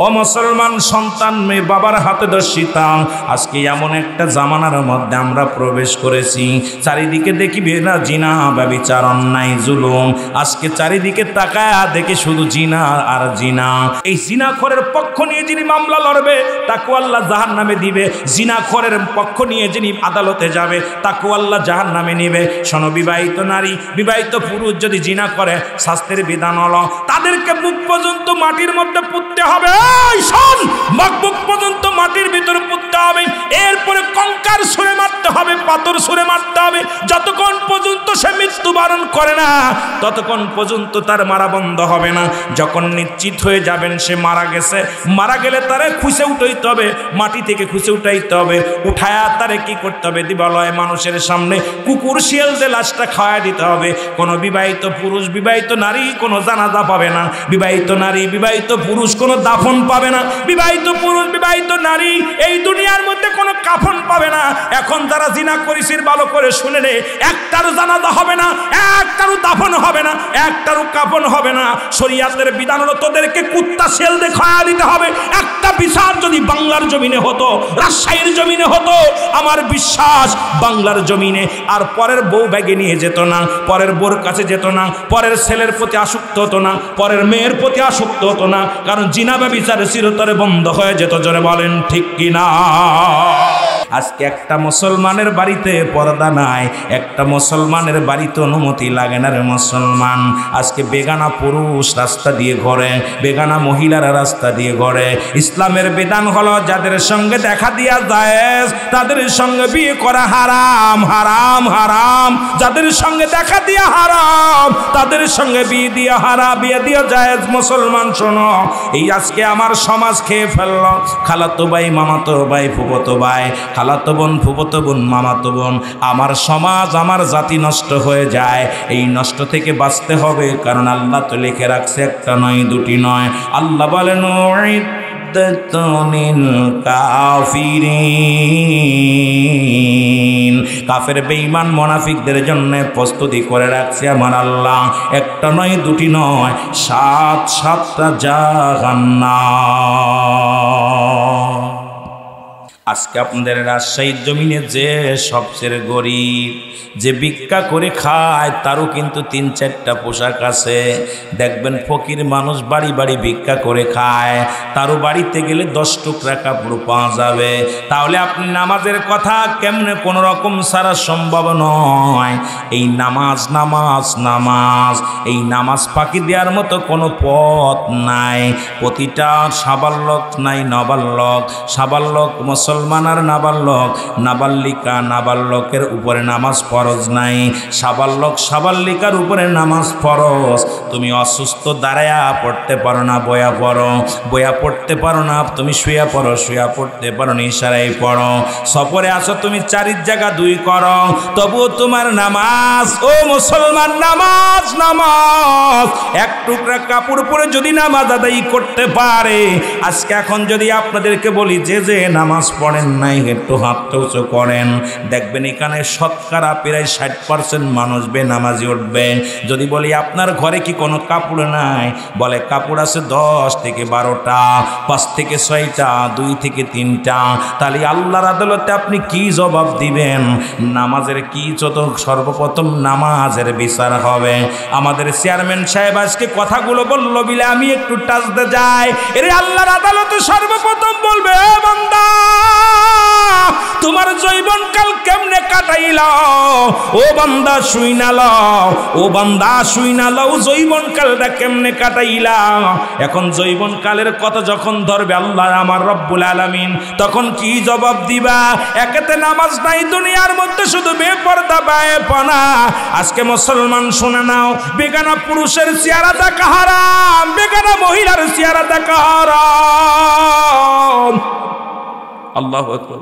ও মুসলমান সন্তান, মেয়ে বাবার হাতে দর্শিতা। আজকে এমন একটা জামানার মধ্যে আমরা প্রবেশ করেছি, চারিদিকে দেখি বেনা জিনা, ব্যভিচার, অন্যায়, জুলুম। আজকে চারিদিকে তাকায় দেখি শুধু জিনা আর জিনা। এই জিনাখোরের পক্ষ নিয়ে যিনি মামলা লড়বে তাকে আল্লাহ জাহান্নামে দিবে, জিনাখোরের পক্ষ নিয়ে যিনি আদালতে যাবে তাকে আল্লাহ জাহান্নামে নিবে। শোনো, বিবাহিত নারী, বিবাহিত পুরুষ যদি জিনা করে, শাস্ত্রের বিধান হলো তাদেরকে বুক পর্যন্ত মাটির মধ্যে পুঁততে হবে। শোন, বুক পর্যন্ত মাটির ভিতরে পুঁততে হবে, এরপরে কঙ্কার ছুঁড়ে মারতে হবে, পাথর ছুঁড়ে মারতে হবে। যতক্ষণ পর্যন্ত সে মৃত্যুবরণ করে না ততক্ষণ পর্যন্ত তার মারা বন্ধ হবে না। যখন নিশ্চিত হয়ে যাবেন সে মারা গেছে, মারা গেলে তারে খুঁজে উঠাইতে হবে, মাটি থেকে খুঁজে উঠাইতে হবে। উঠায়া তারে কি করতে হবে? দিবালয় মানুষের সামনে কুকুর শিয়ালদের লাশটা খাওয়া দিতে হবে। কোনো বিবাহিত পুরুষ, বিবাহিত নারী কোনো জানাজা পাবে না, বিবাহিত নারী, বিবাহিত পুরুষ কোনো দাফন পাবে না, বিবাহিত পুরুষ, বিবাহিত নারী এই দুনিয়ার মধ্যে কোনো কাফন পাবে না। এখন যারা জিনা করেছিস ভালো করে শুনে নে, একটারও জানাজা হবে না, একটারও দাফন হবে না, একটারও কাফন হবে না। শরীয়তের বিধান হলো তোদেরকে কুত্তা শেল দিয়ে খাওয়া দিতে হবে। একটা বিচার যদি বাংলার জমিনে হতো, রাজশাহীর জমিনে হতো, আমার বিশ্বাস বাংলার জমিনে আর পরের বউ ব্যাগে নিয়ে যেত না, পরের বউর কাছে যেত না, পরের ছেলের প্রতি আসক্ত হতো না, পরের মেয়ের প্রতি আসক্ত হতো না, কারণ জিনা ব্যভিচার চিরতরে বন্ধ হয়ে যেত। জোরে বলেন ঠিক কিনা? আজকে একটা মুসলমানের বাড়িতে পর্দা নাই, একটা মুসলমানের বাড়িতে অনুমতি লাগে না রে মুসলমান। আজকে বেগানা পুরুষ রাস্তা দিয়ে ঘরে, বেগানা মহিলারা রাস্তা দিয়ে ঘরে। ইসলামের বিধান হলো যাদের সঙ্গে দেখা দিয়া জায়েজ তাদের সঙ্গে বিয়ে করা হারাম, হারাম, হারাম। যাদের সঙ্গে দেখা দিয়া হারাম তাদের সঙ্গে বিয়ে দিয়া হারাম, বিয়ে দিয়া জায়েজ। মুসলমান শোনো, এই আজকে আমার সমাজ খেয়ে ফেললো। খালাতো ভাই, মামাতো ভাই, ফুফতো ভাই, খালাতো বোন, ফুফতো বোন, মামাতো বোন, আমার সমাজ, আমার জাতি নষ্ট হয়ে যায়। এই নষ্ট থেকে বাঁচতে হবে, কারণ আল্লাহ তো লিখে রাখছে একটা নয়, দুটি নয়। আল্লাহ বলেন কাফের বেঈমান মুনাফিকদের জন্য প্রস্তুতি করে রাখছে আমার আল্লাহ, একটা নয়, দুটি নয়, 7-7টা জাহান্নাম। আজকে আপনাদের রাজশাহীর জমিনে যে সবচেয়ে গরিব, যে ভিক্ষা করে খায়, তারও কিন্তু 3-4টা পোশাক আছে। দেখবেন ফকির মানুষ বাড়ি বাড়ি ভিক্ষা করে খায়, তারও বাড়িতে গেলে 10 টুকরা কাপড় পাওয়া যাবে। তাহলে আপনি নামাজের কথা কেমনে কোনো রকম সারা সম্ভব নয়। এই নামাজ, নামাজ, নামাজ, এই নামাজ ফাঁকি দেওয়ার মতো কোনো পথ নাই। প্রতিটা সাবালক নাই নাবালক, সাবালক মুসলমান আর নাবালক, নাবালিকা নাবালকের উপরে নামাজ ফরজ নাই, সাবালক সাবালিকার উপরে নামাজ ফরজ। তুমি অসুস্থ দাঁড়ায়া পড়তে পারো না, বয়া পড়ো, বয়া পড়তে পারো না, তুমি শুয়া পড়ো, শুয়া পড়তে পারো না, ইশারায় পড়ো। সফরে আসো তুমি 4 জায়গা 2 করো, তবুও তোমার নামাজ। ও মুসলমান, নামাজ, নামাজ। 1 টুকরা কাপড় পরে যদি নামাজ আদায় করতে পারে, আজকে এখন যদি আপনাদেরকে বলি যে যে নামাজ পড়েন নাই একটু হাত উঁচু করেন, দেখবেন এখানে শতকরা প্রায় 60% মানুষ বেনামাজি উঠবে। যদি বলি আপনার ঘরে কি কোনো কাপড় নাই, বলে কাপড় আছে 10 থেকে 12টা, 5 থেকে 6টা, 2 থেকে 3টা। তাহলে আল্লাহর আদালতে আপনি কি জবাব দিবেন? নামাজের কি যত সর্বপ্রথম নামাজের বিচার হবে। আমাদের চেয়ারম্যান সাহেব আজকে কথাগুলো বললো বলে আমি একটু টাচতে যাই। এর আল্লাহর আদালতে সর্বপ্রথম বলবে, বান্দা তোমার জীবনকাল কেমনে কাটাইলাও? ও বান্দা শুইনা লও, ও বান্দা শুইনা লও, জীবনকালটা কেমনে কাটাইলা? এখন জীবনকালের কথা যখন ধরবে আল্লাহ আমার রব্বুল আলামিন, তখন কি জবাব দিবা? একেতে নামাজ নাই দুনিয়ার মধ্যে, শুধু বেপরদা বায়েপনা। আজকে মুসলমান শুনে নাও, বেগানা পুরুষের চেহারা দেখা হারাম, বেগানা মহিলার চেহারা দেখা হারাম। আল্লাহু আকবার।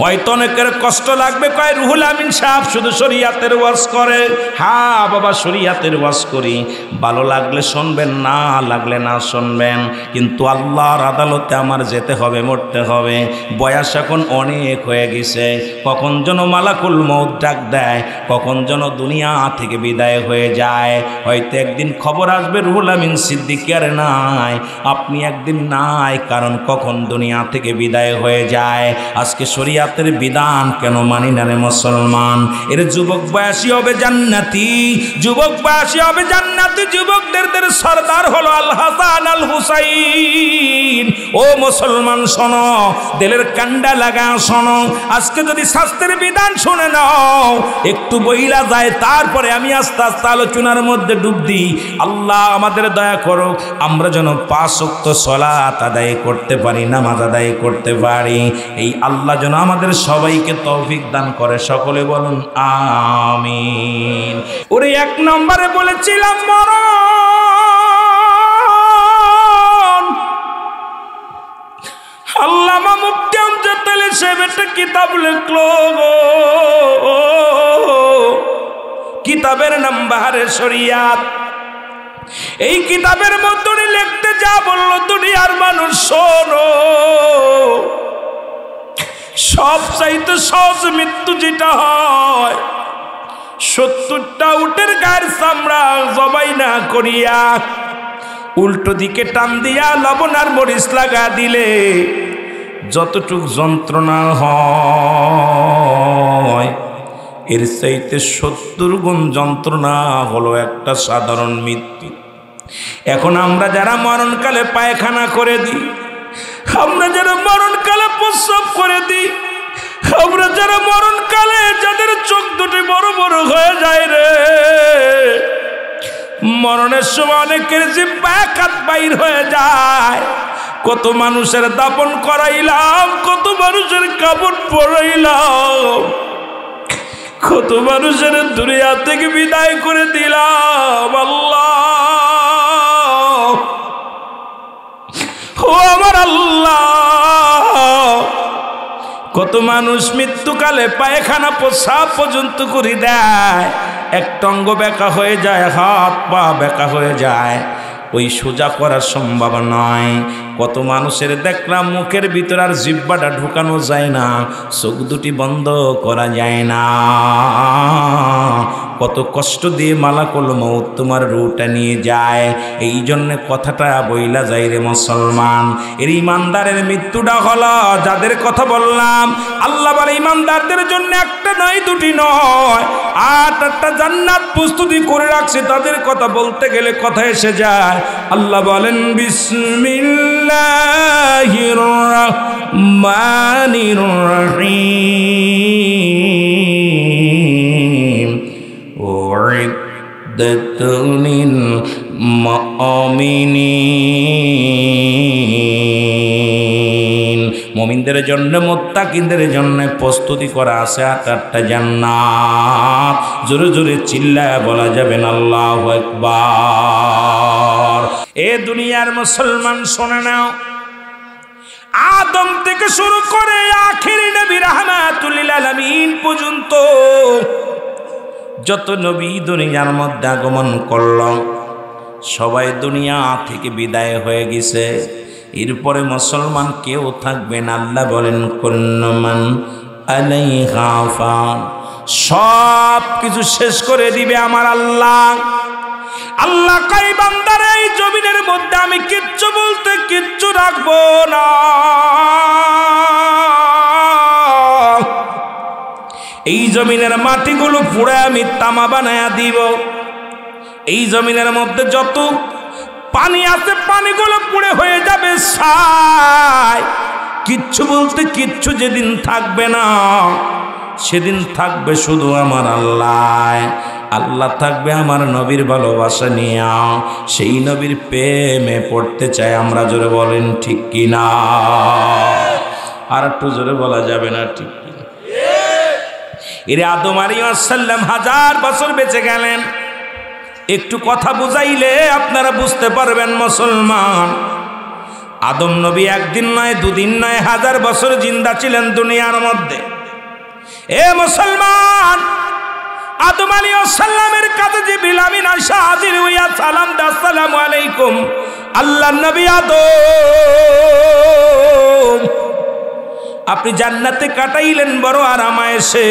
হয়তো অনেকের কষ্ট লাগবে, কয় রুহুল আমিন সাহেব শুধু শরীয়তের ওয়াজ করে। হ্যাঁ বাবা, শরীয়তের ওয়াজ করি, ভালো লাগলে শুনবেন, না লাগলে না শুনবেন, কিন্তু আল্লাহর আদালতে আমার যেতে হবে, মরতে হবে। বয়স এখন অনেক হয়ে গেছে, কখন যেন মালাকুল মউত ডাক দেয়, কখন যেন দুনিয়া থেকে বিদায় হয়ে যায়। হয়তো একদিন খবর আসবে রুহুল আমিন সিদ্দিকী আর নাই, আপনি একদিন নাই, কারণ কখন দুনিয়া থেকে বিদায় হয়ে যায়। আজকে শরীয়তের বিধান কেন মানি না রে মুসলমান? এর যুবক বয়সী হবে জান্নাতি, যুবক বয়সী হবে জান্নাতি। যুবকদের সরদার হলো আল হাসান আল হুসাইন। ও মুসলমান শোনো, দিলের কান্ডা লাগা শোনো, আজকে যদি শাস্ত্রের বিধান শুনে নাও, একটু বইলা যায়, তারপরে আমি আস্তে আস্তে আলোচনার মধ্যে ডুব দিই। আল্লাহ আমাদের দয়া করো, আমরা যেন 5 ওয়াক্ত সালাত আদায় করতে পারি, নামাজ আদায় করতে পারি। এই আল্লাহ যেন আমাদের সবাইকে তৌফিক দান করে, সকলে বলুন আমিন। ওরে 1 নম্বরে বলেছিলাম মরণ। আল্লামা মুফতি আমজাদ আলী সাহেব একটা কিতাব লিখলো, কিতাবের নাম বাহারে শরিয়াত। এই কিতাবের মধ্যে লিখতে যা বললো, দুনিয়ার মানুষ শোনো, সব চাইতে সহজ মৃত্যু যেটা হয়, 70টা উটের গায়ের চামড়া জবাই না করিয়া উল্টো দিকে টান দিয়া লবণ আর মরিচ লাগা দিলে যতটুক যন্ত্রণা হয়, এর চাইতে 70 গুণ যন্ত্রণা হলো একটা সাধারণ মৃত্যু। এখন আমরা যারা মরণকালে পায়খানা করে দিই, আমরা যারা মরণকালে প্রস্রাব করে দিই, আমরা যারা মরণকালে যাদের চোখ দুটি বড় বড় হয়ে যায় রে, মরণের সময় অনেকের জিহ্বা এক হাত বাইর হয়ে যায়। কত মানুষের দাপন করাইলাম, কত মানুষের কাপড় পরাইলাম, কত মানুষের দুনিয়া থেকে বিদায় করে দিলাম। আল্লাহ, ও আমার আল্লাহ, কত মানুষ মৃত্যুকালে পায়খানা প্রস্রাব পর্যন্ত করে দেয়, একটা অঙ্গ বেঁকা হয়ে যায়, হাত পা বেঁকা হয়ে যায়, ওই সোজা করার সম্ভব নয়। কত মানুষের দেখলাম মুখের ভিতর আর জিহ্বাটা ঢুকানো যায় না, চোখ দুটি বন্ধ করা যায় না। কত কষ্ট দিয়ে মালাকুল মউত তোমার রুহটা নিয়ে যায়। এই জন্যে কথাটা বইলা যায় রে মুসলমান, এর ইমানদারের মৃত্যুটা হলো যাদের কথা বললাম। আল্লাহ বলে ইমানদারদের জন্য একটা নয়, দুটি নয়, 8টা জান্নাত প্রস্তুতি করে রাখছে। তাদের কথা বলতে গেলে কথা এসে যায়। আল্লাহ বলেন বিসমিল্লাহির রহমানির রহিম উইদ্দাতুল মুমিনিন। মুমিনদের জন্য, মুত্তাকিনদের জন্য প্রস্তুতি করা আছে 8টা জান্নাত। জোরে জোরে চিল্লায় বলা যাবে না আল্লাহু আকবার। এ দুনিয়ার মুসলমান শোনে নাও, আদম থেকে শুরু করে আখিরি নবী রাহমাতুল লিল আলামিন পর্যন্ত যত নবী দুনিয়ার মধ্যে আগমন করল, সবাই দুনিয়া থেকে বিদায় হয়ে গেছে। এরপরে মুসলমান কেউ থাকবে না। আল্লাহ বলেন কুল্লু মান আলাইহা ফান, সব কিছু শেষ করে দিবে আমার আল্লাহ। আল্লাহ কই বান্দারে, এই জমিনের মধ্যে আমি কিচ্ছু বলতে কিচ্ছু রাখবো না। এই জমিনের মাটিগুলো পুড়ে আমি তামা বানায়া দিব। এই জমিনের মধ্যে যত পানি আছে পানিগুলো পুড়ে হয়ে যাবে ছাই। কিচ্ছু বলতে কিচ্ছু যেদিন থাকবে না, সেদিন থাকবে শুধু আমার আল্লাহ। আল্লাহ থাকবে আমার নবীর ভালোবাসা নিয়ে, সেই নবীর প্রেমে পড়তে চাই আমরা। জোরে বলেন ঠিক কিনা? আর একটু জোরে বলা যাবে না ঠিক কিনা? এরে আদম আলাইহিস সালাম 1000 বছর বেঁচে গেলেন। একটু কথা বুঝাইলে আপনারা বুঝতে পারবেন মুসলমান। আদম নবী একদিন নয়, দুদিন নয়, 1000 বছর জিন্দা ছিলেন দুনিয়ার মধ্যে। এ মুসলমান, আদম আলাইহিস সালামের কাছে জিবরিল আমিন আয়েশা হাজির হইয়া সালাম দা, আসসালামু আলাইকুম আল্লাহর নবী আদম, আপনি জান্নাতে কাটাইলেন বড় আরামায়েশে,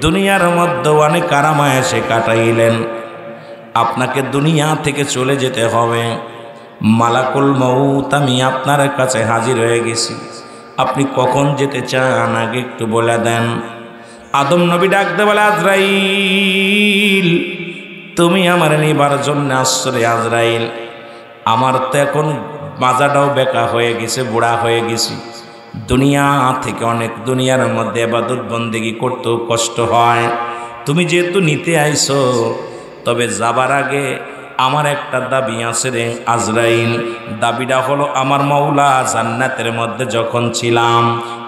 দুনিয়ার মধ্যে অনেক আরামায়েশে কাটাইলেন, আপনাকে দুনিয়া থেকে চলে যেতে হবে। মালাকুল মউত আমি আপনার কাছে হাজির হয়ে গেছি, আপনি কখন যেতে চান আগে একটু বলে দেন। আদম নবী ডাকতে বলে, আজরাইল তুমি আমার নিবার জন্য আসরে। আজরাইল, আমার তো এখন মাজাটাও বেকা হয়ে গেছে, বুড়া হয়ে গেছি, দুনিয়া থেকে অনেক দুনিয়ার মধ্যে ইবাদত বন্দেগী করতেও কষ্ট হয়, তুমি যেহেতু নিতে আইছো, তবে যাবার আগে আমার একটা দাবি আছে রে আজরাইল। দাবিটা হলো, আমার মাওলা জান্নাতের মধ্যে যখন ছিলাম,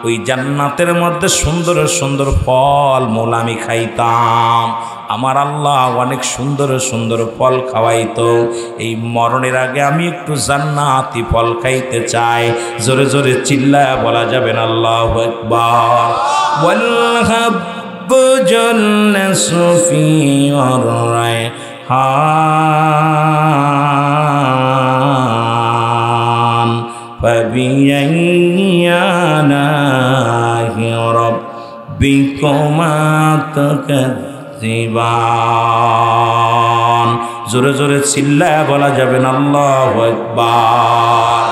ওই জান্নাতের মধ্যে সুন্দর সুন্দর ফল মূল আমি খাইতাম, আমার আল্লাহ অনেক সুন্দর সুন্দর ফল খাওয়াইতো। এই মরণের আগে আমি একটু জান্নাতি ফল খাইতে চাই। জোরে জোরে চিল্লায়া বলা যাবে না আল্লাহু আকবার। ওয়াল হাব্বু জান্নাতু ফি রায়হান ফাবিআইয়ি আলাহি রাব্বিকুমা তুকাজ্জিবান। জোরে জোরে চিল্লায়া বলা যাবে না আল্লাহু আকবার।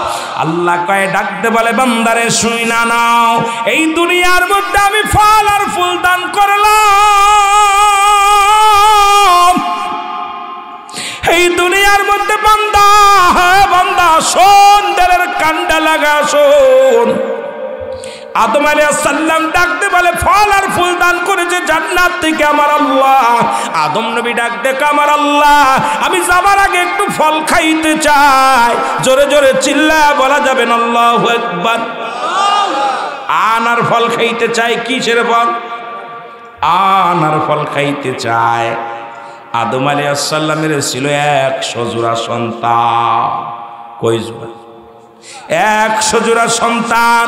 আল্লাহ কয়ে ডাকতে বলে, বান্দারে শুই না নাও, এই দুনিয়ার মধ্যে আমি ফল আর ফুল দান করলাম, এই দুনিয়ার মধ্যে বান্দা, বান্দা শোন, দেলের কান্ডা লাগা শোন। আদম আলাইহিস সালাম ডাকতে বলে, ফল আর ফুল দান করেছে জান্নাত থেকে আমার আল্লাহ। আদম নবী ডাকতে, আমার আল্লাহ আমি যাবার আগে একটু ফল খাইতে চাই। জোরে জোরে চিল্লায়া বলা যাবে না আল্লাহু আকবার। আনার ফল খাইতে চাই, কিসের ফল? আনার ফল খাইতে চায়। আদম আলাইহিস সালামের ছিল 100 জোড়া সন্তান। কয় জোড়া? 100 জোড়া সন্তান।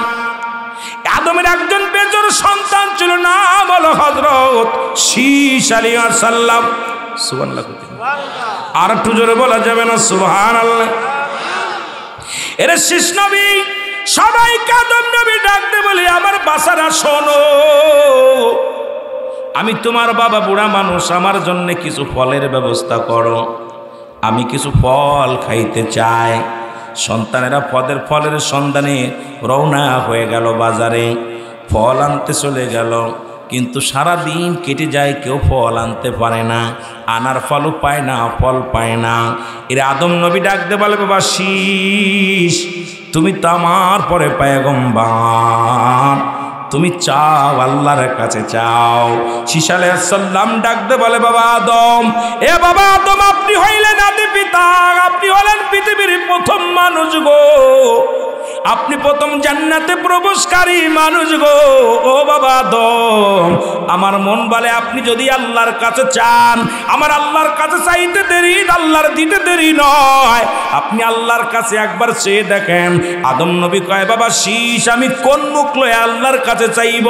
আদমের একজন বেজোড় সন্তান ছিল, নাম হলো হযরত শীস আলাইহিস সালাম। সুবহানাল্লাহ। আর একটু জোরে বলা যাবে না সুবহানাল্লাহ? এরে শীস নবী সবাইকে আদম নবী ডাকতে বলে, আমার বাচ্চারা শোনো, আমি তোমার বাবা বুড়া মানুষ, আমার জন্য কিছু ফলের ব্যবস্থা করো, আমি কিছু ফল খাইতে চাই। সন্তানেরা ফলের সন্ধানে রওনা হয়ে গেল বাজারে, ফল আনতে চলে গেল, কিন্তু সারা দিন কেটে যায়, কেউ ফল আনতে পারে না, আনার ফলও পায় না, ফল পায় না। এর আদম নবী ডাকতে বলে, বাবা শীস, তুমি তো আমার পরে পয়গম্বর, তুমি চাও আল্লাহর কাছে চাও। শীস আলাইহিস সালাম ডাকতে বলে, বাবা আদম, এ বাবা আদম, আপনি হইলেন আদি পিতা, আপনি হলেন পৃথিবীর প্রথম মানুষ গো, আপনি প্রথম জান্নাতে প্রবেশকারী মানুষ গো। ও বাবা আদম, আমার মন বলে আপনি যদি আল্লাহর কাছে চান, আমার আল্লাহর কাছে চাইতে দেরি, আল্লাহর দিতে দেরি নয়, আপনি আল্লাহর কাছে একবার চেয়ে দেখেন। আদম নবী কয়, বাবা শীস, আমি কোন মুখ লয়ে আল্লাহর কাছে চাইব?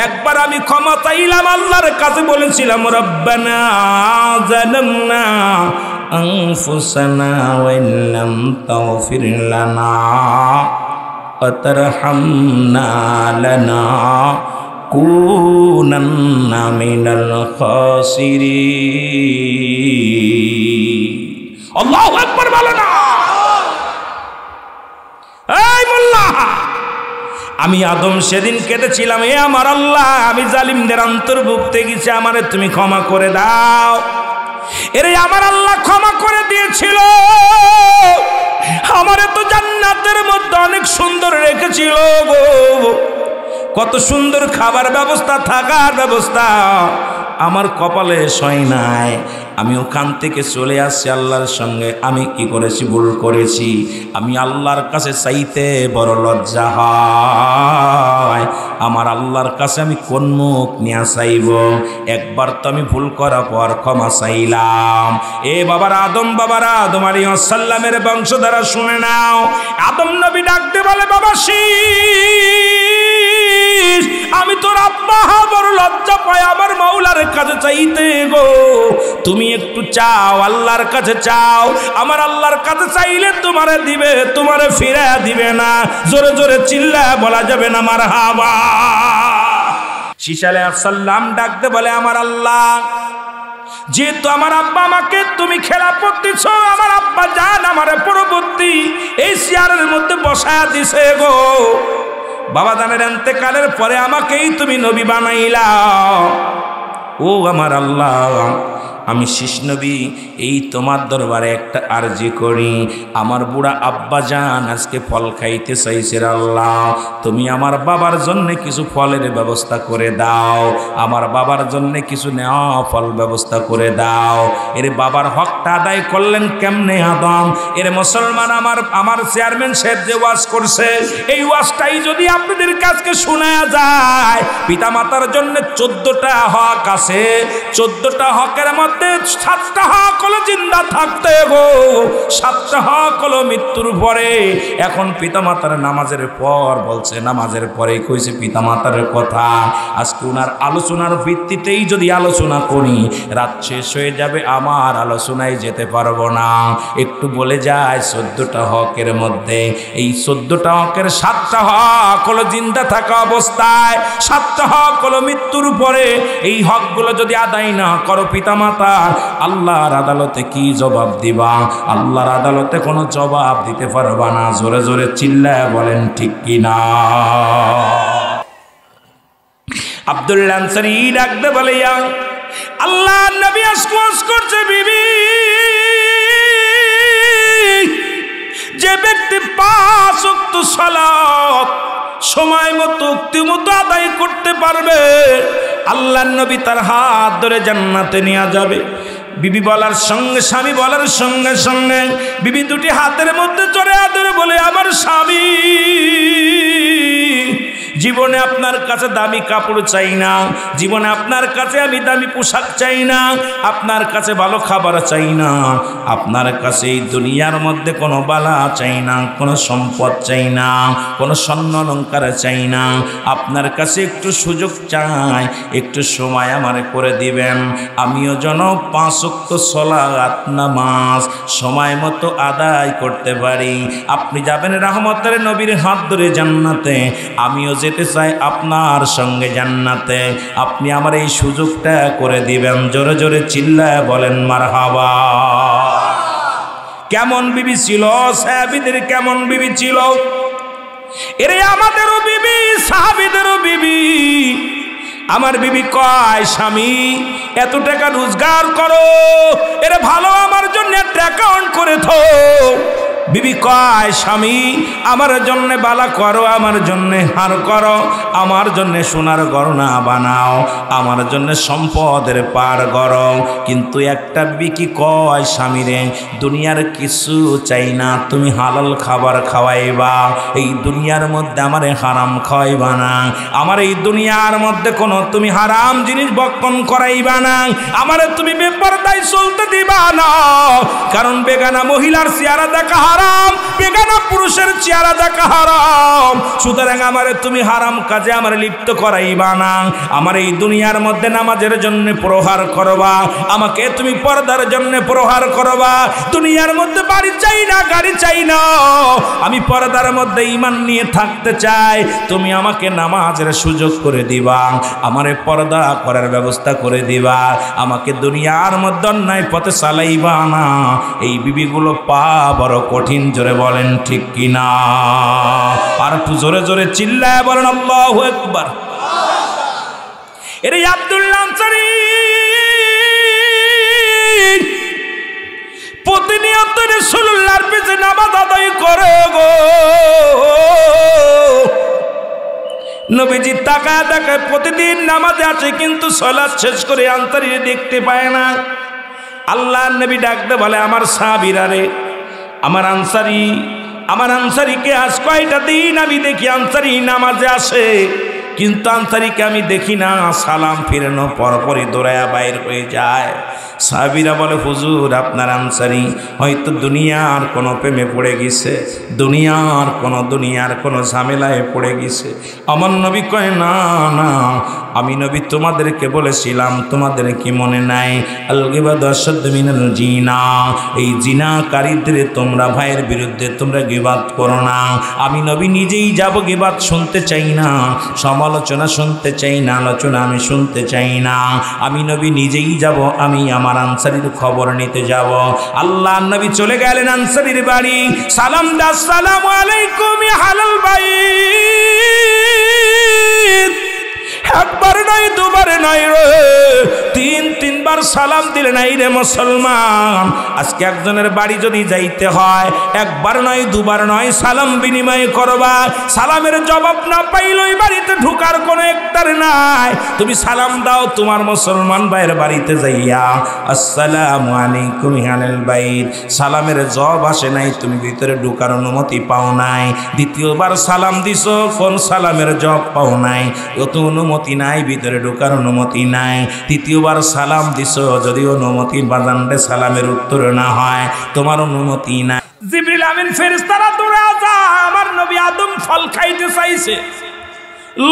একবার আমি ক্ষমা চাইলাম আল্লাহর কাছে, বলেছিলাম রব্বানা যালামনা আনফুসানা ওয়া ইল্লাম তাগফির লানা ওয়া তারহামনা লানাকুনান্না মিনাল খাসিরিন। আল্লাহু আকবার বলো না। এই মোল্লা, আমি আদম সেদিন কেঁদেছিলাম, এ আমার আল্লাহ, আমি জালিমদের অন্তর্ভুক্তে গেছি, আমারে তুমি ক্ষমা করে দাও। এরে আমার আল্লাহ ক্ষমা করে দিয়েছিল, আমারে তো জান্নাতের মধ্যে অনেক সুন্দর রেখেছিল গো, কত সুন্দর খাবার ব্যবস্থা, থাকার ব্যবস্থা, আমার কপালে সয় নাই। আমি ওখান থেকে চলে আসছি আল্লাহর সঙ্গে, আমি কি করেছি? ভুল করেছি। আমি আল্লাহর কাছে চাইতে বড় লজ্জা হয়, আমার আল্লাহর কাছে আমি কোন মুখ নিয়ে চাইব? একবার তো আমি ভুল করার পর ক্ষমা চাইলাম। এ বাবার আদম, বাবার আদম আলাইহিস সালামের বংশধারা শুনে নাও। আদম নবী ডাকতে বলে বাবা শীষ, আমি তোর আব্বা বড় লজ্জা পাই আমার মাওলার কাছে চাইতে গো। তুমি একটু চাও, আল্লাহর কাছে চাও। আমার আল্লাহর কাছে চাইলে তোমারে দিবে, তোমারে ফিরে দিবে না। জোরে জোরে চিল্লায় বলা যাবে না মারহাবা। শীষ আলাইহিস সালাম ডাকতে বলে আমার আল্লাহ, যেহেতু আমার আব্বা আমাকে তুমি খেলাফত দিছ, আমার আব্বা জান আমারে পরবর্তী এই চেয়ারের মধ্যে বসায়া দিছে গো। বাবা জানের ইন্তেকালের পরে আমাকেই তুমি নবী বানাইলা। ও আমার আল্লাহ, আমি শীষ নবী এই তোমার দরবারে একটা আরজি করি। আমার বুড়া আব্বা জান আজকে ফল খাইতে চাইছে আল্লাহ, তুমি আমার বাবার জন্য কিছু ফলের ব্যবস্থা করে দাও, আমার বাবার জন্য কিছু নেওয়া ফল ব্যবস্থা করে দাও। এর বাবার হকটা আদায় করলেন কেমনে আদম? এর মুসলমান আমার চেয়ারম্যান সাহেব যে ওয়াজ করছে, এই ওয়াজটাই যদি আপনাদের কাছে শোনা যায়, পিতামাতার জন্য 14টা হক আছে। 14টা হকের মধ্যে 7টা হক হলো জিন্দা থাকতে গো, 7টা হক হলো মৃত্যুর পরে। এখন পিতামাতার নামাজের পর বলছে, নামাজের পরে কইছে পিতামাতার কথা। আজকে ওনার আলোচনার ভিত্তিতেই যদি আলোচনা করি, রাত শেষ হয়ে যাবে, আমার আলোচনায় যেতে পারবো না। একটু বলে যায় 14টা হকের মধ্যে এই 14টা হকের 7টা হক হলো জিন্দা থাকা অবস্থায়, 7টা হক হলো মৃত্যুর পরে। এই হকগুলো যদি আদায় না করো পিতামাতা, আল্লাহর আদালতে কি জবাব দিবা? আল্লাহর আদালতে কোনো জবাব দিতে পারবা না। জোরে জোরে চিল্লায় বলেন ঠিক কিনা? আব্দুল্লাহ আনসারী ডাকতে বলে আল্লাহ নবী আশকোয়াজ করছে বিবি, যে ব্যক্তি 5 ওয়াক্ত সালাত সময় মতো উক্তি মতো আদায় করতে পারবে, আল্লাহর নবী তার হাত ধরে জান্নাতে নিয়ে যাবে। বিবি বলার সঙ্গে, স্বামী বলার সঙ্গে সঙ্গে বিবি দুটি হাতের মধ্যে জড়িয়ে ধরে বলে আমার স্বামী, জীবনে আপনার কাছে দামি কাপড় চাই না, জীবনে আপনার কাছে আমি দামি পোশাক চাই না, আপনার কাছে ভালো খাবার চাই না, আপনার কাছে এই দুনিয়ার মধ্যে কোনো বালা চাই না, কোনো সম্পদ চাই না, কোনো স্বর্ণ অলংকার চাই না। আপনার কাছে একটু সুযোগ চাই, একটু সময় আমার করে দিবেন, আমিও যেন 5 ওয়াক্ত সালাত নামাজ সময় মতো আদায় করতে পারি। আপনি যাবেন রহমতের নবীর হাত ধরে জান্নাতে, আমিও যেতে চাই আপনার সঙ্গে জান্নাতে। আপনি আমার এই সুযোগটা করে দিবেন। জোরে জোরে চিল্লায় বলেন মারহাবা। কেমন বিবি ছিল? সাহাবীদের কেমন বিবি ছিল? এরে আমাদেরও বিবি, সাহাবীদেরও বিবি। আমার বিবি কয় স্বামী এত টাকা রোজগার করো, এরে ভালো আমার জন্য একটা অ্যাকাউন্ট করে থো। বিবি কয় স্বামী আমার জন্য বালা করো, আমার জন্য হার করো, আমার জন্য সোনার গয়না বানাও, আমার জন্য সম্পদের পার করো। কিন্তু একটা বিবি কি কয় স্বামী রে, দুনিয়ার কিছু চাই না, তুমি হালাল খাবার খাওয়াইবা, এই দুনিয়ার মধ্যে আমারে হারাম খাওয়াইবা না, আমার এই দুনিয়ার মধ্যে কোনো তুমি হারাম জিনিস ভক্ষণ করাইবা না, আমারে তুমি বেপরদায় চলতে দিবা না। কারণ বেগানা মহিলার চেহারা দেখা হারাম, বেগানা পুরুষের চেহারা দেখা হারাম। সুতরাং আমারে তুমি হারাম কাজে আমার লিপ্ত করাইবা না। আমার এই দুনিয়ার মধ্যে নামাজের জন্য প্রহার করবা, আমাকে তুমি পর্দার জন্য প্রহার করবা। দুনিয়ার মধ্যে বাড়ি চাই না, গাড়ি চাই না, আমি পর্দার মধ্যে ঈমান নিয়ে থাকতে চাই। তুমি আমাকে নামাজের সুযোগ করে দিবা, আমারে পর্দা করার ব্যবস্থা করে দিবা, আমাকে দুনিয়ার মধ্যে অন্যায় পথে চালাইবা না। এই বিবিগুলো পা বড় কঠিন। জোরে বলেন ঠিক কিনা? আর একটু জোরে জোরে চিল্লায় বলেন আল্লাহু আকবার। এরে আব্দুল্লাহ আনসারী প্রতিনিয়ত রাসূলুল্লাহর পিছে নামাজ আদায় করে গো। নবীজি তাকায় তাকায় প্রতিদিন নামাজে আসে, কিন্তু সালাত শেষ করে আনসারী দেখতে পায় না। আল্লাহর নবী ডাকতে বলে আমার সাহাবীরা রে, আমার আনসারীকে আজ কয়টা দিন আমি দেখি আনসারী নামাজে আসে, কিন্তু আনসারীকে আমি দেখি না। সালাম ফিরানো পরপরই দৌড়ায়া বাইর হয়ে যায়। সাহাবীরা বলে হুজুর আপনার আনসারী হয়তো দুনিয়ার কোনো প্রেমে পড়ে গেছে, দুনিয়ার কোনো ঝামেলায় পড়ে গেছে। আমার নবী কয় না না, আমি নবী তোমাদেরকে বলেছিলাম, তোমাদের কি মনে নাই আল গিবাতু আশাদ্দু মিনাল জিনা, এই জিনাকারীদের তোমরা ভাইয়ের বিরুদ্ধে তোমরা গিবাত করো না। আমি নবী নিজেই যাব, গিবাত শুনতে চাই না, সমালোচনা শুনতে চাই না, আলোচনা আমি শুনতে চাই না। আমি নবী নিজেই যাব, আমি আমার আনসারীর খবর নিতে যাব। আল্লাহ নবী চলে গেলেন আনসারীর বাড়ি, সালাম দা আসসালামু আলাইকুম ইয়া হালাল বাইত। একবার নয় দুবার নয় রে, তিনবার সালাম দিলে নাই রে মুসলমান। আজকে একজনের বাড়ি যদি যাইতে হয় একবার নয় দুবার নয় সালাম বিনিময় করবা। সালামের জবাব না পাইলে ওই বাড়িতে ঢুকার কোনো একটার নাই। তুমি সালাম দাও তোমার মুসলমান ভাইয়ের বাড়িতে যাইয়া, আসসালামু আলাইকুম আহলাল বাইত। সালামের জবাব আসে নাই, তুমি ভিতরে ঢুকার অনুমতি পাও নাই। দ্বিতীয়বার সালাম দিছো, কোন সালামের জবাব পাও নাই, অত অনুমতি নাই, ভিতরে ঢোকার অনুমতি নাই। তৃতীয়বার সালাম দিছো, যদি অনুমতি বাজানরে সালামের উত্তর না হয়, তোমার অনুমতি নাই। জিবরিল আমিন ফেরেশতারা দৌড়ে আসা, আমার নবী আদম ফল খাইতে চাইছে,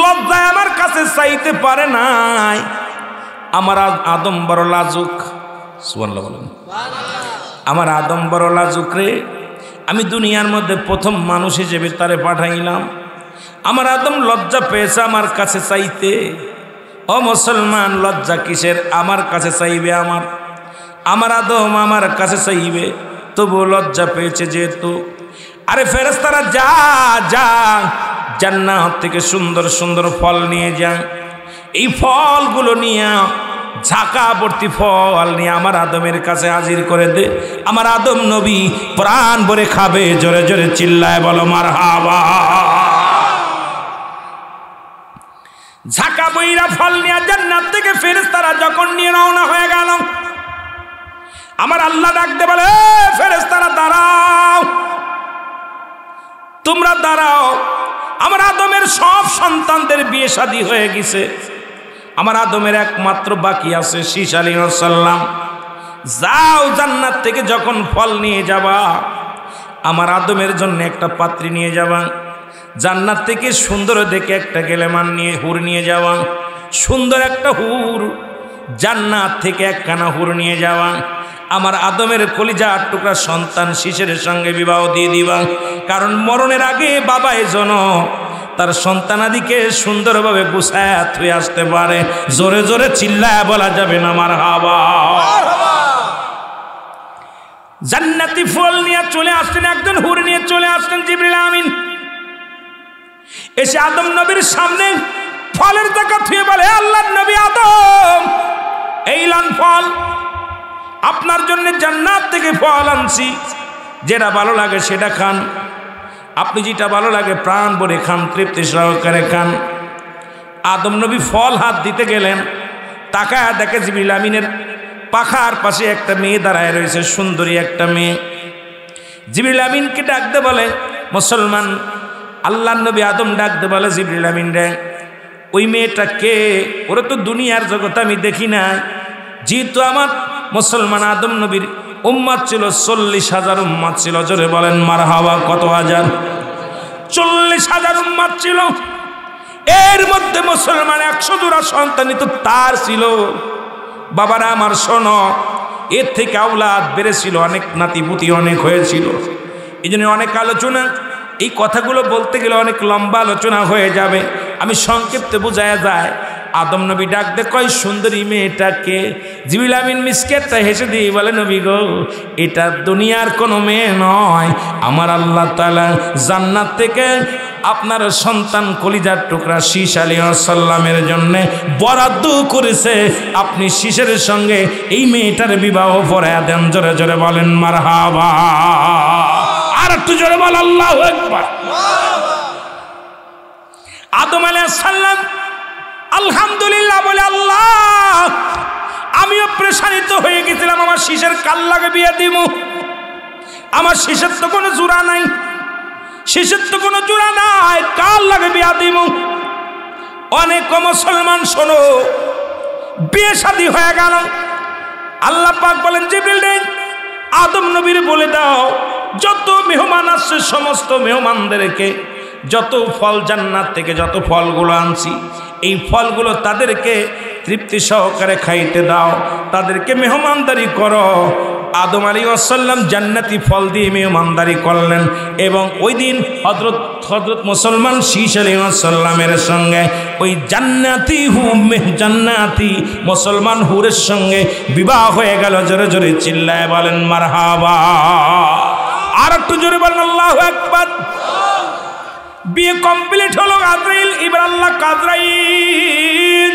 লজ্জায় আমার কাছে চাইতে পারে নাই। আমার আদম বড় লাজুক, সুবহানাল্লাহ বলেন। আমার আদম বড় লাজুক রে, আমি দুনিয়ার মধ্যে প্রথম মানুষ হিসেবে তারে পাঠাইলাম। আমার আদম লজ্জা পেয়েছে আমার কাছে চাইতে। ও মুসলমান, লজ্জা কিসের? আমার কাছে চাইবে, আমার আদম আমার কাছে চাইবে, তবু লজ্জা পেয়েছে যেহেতু। আরে ফেরেশতারা যা যা, জান্নাত থেকে সুন্দর সুন্দর ফল নিয়ে যায়, এই ফলগুলো নিয়ে ঝাঁকা ভর্তি ফল নিয়ে আমার আদমের কাছে হাজির করে দে। আমার আদম নবী প্রাণ ভরে খাবে, জোরে জোরে চিল্লায় বলো মারহাবা। ঝাঁকা বইরা ফল নিয়ে জান্নাত থেকে ফেরেশতারা যখন নিয়ে রওনা হয়ে গেল, আমার আল্লাহ ডাকতে বলে ফেরেশতারা দাঁড়াও, তোমরা দাঁড়াও। আমার আদমের সব সন্তানদের বিয়ে শাদী হয়ে গেছে, আমার আদমের একমাত্র বাকি আছে শীষ আলাইহিস সালাম। যাও জান্নাত থেকে যখন ফল নিয়ে যাবা, আমার আদমের জন্য একটা পাত্রী নিয়ে যাবা। জান্নাত থেকে সুন্দর দেখে একটা গেলেমান নিয়ে হুর নিয়ে যাওয়া, সুন্দর একটা হুর, জান্নাত থেকে একখানা হুর নিয়ে যাওয়া। আমার আদমের কলিজার টুকরা সন্তান শীষের সঙ্গে বিবাহ দিয়ে দিবা, কারণ মরণের আগে বাবা এজন্য তার সন্তানাদিকে সুন্দরভাবে গুছায় থুয়ে আসতে পারে। জোরে জোরে চিল্লায় বলা যাবে না মারহাবা। জান্নাতি ফল নিয়ে চলে আসছেন, একজন হুর নিয়ে চলে আসছেন জিবরিল আমিন। এসে আদম নবীর সামনে ফলের জায়গা থুয়ে বলে, আল্লাহর নবী আদম, এই লান ফল, আপনার জন্য জান্নাত থেকে ফল আনছি, যেটা ভালো লাগে সেটা খান, আপনি যেটা ভালো লাগে প্রাণ ভরে খান, তৃপ্তি সহকারে খান। আদম নবী ফল হাত দিতে গেলেন, তাকায় দেখে জিবরিল আমিনের পাখার পাশে একটা মেয়ে দাঁড়ায় রয়েছে, সুন্দরী একটা মেয়ে। জিবরিল আমিনকে ডাকতে বলে, মুসলমান আল্লাহর নবী আদম ডাকতে বলে জিবরিল আমিন রে, ওই মেয়েটা কে? ওরা তো দুনিয়ার জগতে আমি দেখি নাই। যেহেতু আমার মুসলমান আদম নবীর উম্মত ছিল 40,000 উম্মত ছিল, জোরে বলেন মারহাবা। কত হাজার? 40,000 উম্মত ছিল। এর মধ্যে মুসলমান 100 জোড়া সন্তানই তো তার ছিল। বাবারা আমার শোনো, এর থেকে আওলাদ বেড়েছিল, অনেক নাতিপুতি অনেক হয়েছিল। এই জন্য অনেক আলোচনা, এই কথাগুলো বলতে গেলে অনেক লম্বা আলোচনা হয়ে যাবে, আমি সংক্ষিপ্তে বোঝায়া যায়। আদম নবী ডাকতে কয়, সুন্দরী মেয়েটাকে? জিবরিল আমিন মিসকেটটা হেসে দিয়ে বলে, নবী গো, এটা দুনিয়ার কোনো মেয়ে নয়, আমার আল্লাহ তাআলা জান্নাত থেকে আপনার সন্তান কলিজার টুকরা শীষ আলাইহিস সালামের জন্য বরাদ্দ করেছে। আপনি শীষের সঙ্গে এই মেয়েটার বিবাহ পড়ায়া দেন। জোরে জোরে বলেন মারহাবা। আর একটু জোরে বল আল্লাহু আকবার। আদম আলাইহিস সালাম আলহামদুলিল্লাহ বলে, আল্লাহ আমিও প্রেশানিত হয়ে গেছিলাম, আমার শীষের কাল লাগে বিয়ে দিব, আমার শীষের তো কোনো জোড়া নাই, শীষের তো কোনো জোড়া নাই, কাল লাগে বিয়ে দিব। অনেক মুসলমান শোনো, বিয়ে শাদী হয়ে গেল, আল্লাহ পাক বলেন জিবরিল রে আদম নবীর বলে দাও যত মেহমান আসছে সমস্ত মেহমানদেরকে যত ফল জান্নাত থেকে যত ফলগুলো আনছি এই ফলগুলো তাদেরকে তৃপ্তি সহকারে খাইতে দাও, তাদেরকে মেহমানদারি করো। আদম আলাইহিস সালাম জান্নাতি ফল দিয়ে মেহমানদারি করলেন এবং ওই দিন হযরত মুসলমান শীশ আলাইহিস সালামের সঙ্গে ওই জান্নাতি মুসলমান হুরের সঙ্গে বিবাহ হয়ে গেল। জোরে জোরে চিল্লায় বলেন মারহাবা। আর একটু জোরে বলেন আল্লাহু আকবার। বিয়ে কমপ্লিট হলো। আজরাইল এবার আল্লাহ আজরাইল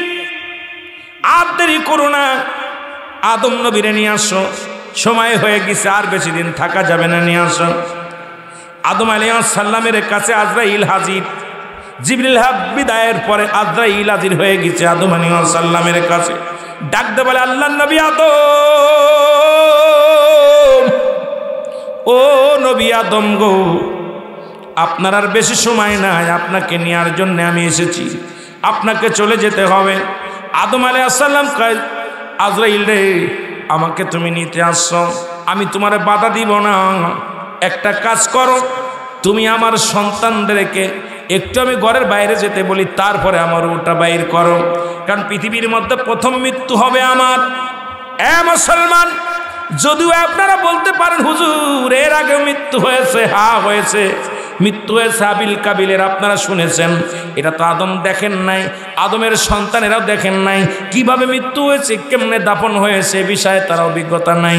আর দেরি করো না, আদম নবীরে নিয়ে আসো, সময় হয়ে গেছে, আর বেশি দিন থাকা যাবে না, নিয়ে আসো। আদম আলাইহিস সালামের কাছে আজরাইল হাজির। জিবরিল বিদায়ের পরে আজরাইল হাজির হয়ে গেছে আদম আলাইহিস সালামের কাছে। ডাকতে বলে আল্লাহর নবী আদম, ও নবী আদম গো, আপনার আর বেশি সময় নাই, আপনাকে নেওয়ার জন্য আমি এসেছি, আপনাকে চলে যেতে হবে। আদম আলাইহিস সালাম কয় আজরাইল রে আমাকে তুমি নিতে আসছো, আমি তোমারে বাধা দিব না। একটা কাজ করো, তুমি আমার সন্তানদেরকে একটু আমি ঘরের বাইরে যেতে বলি, তারপরে আমার ওটা বাইর করো, কারণ পৃথিবীর মধ্যে প্রথম মৃত্যু হবে আমার। মুসলমান, যদিও আপনারা বলতে পারেন হুজুর এর আগে মৃত্যু হয়েছে, হ্যাঁ হয়েছে, মৃত্যু হয়েছে আবিল কাবিলের, আপনারা শুনেছেন। এটা তো আদম দেখেন নাই, আদমের সন্তানেরাও দেখেন নাই কিভাবে মৃত্যু হয়েছে, কেমনে দাফন হয়েছে, বিষয়ে তার অভিজ্ঞতা নাই।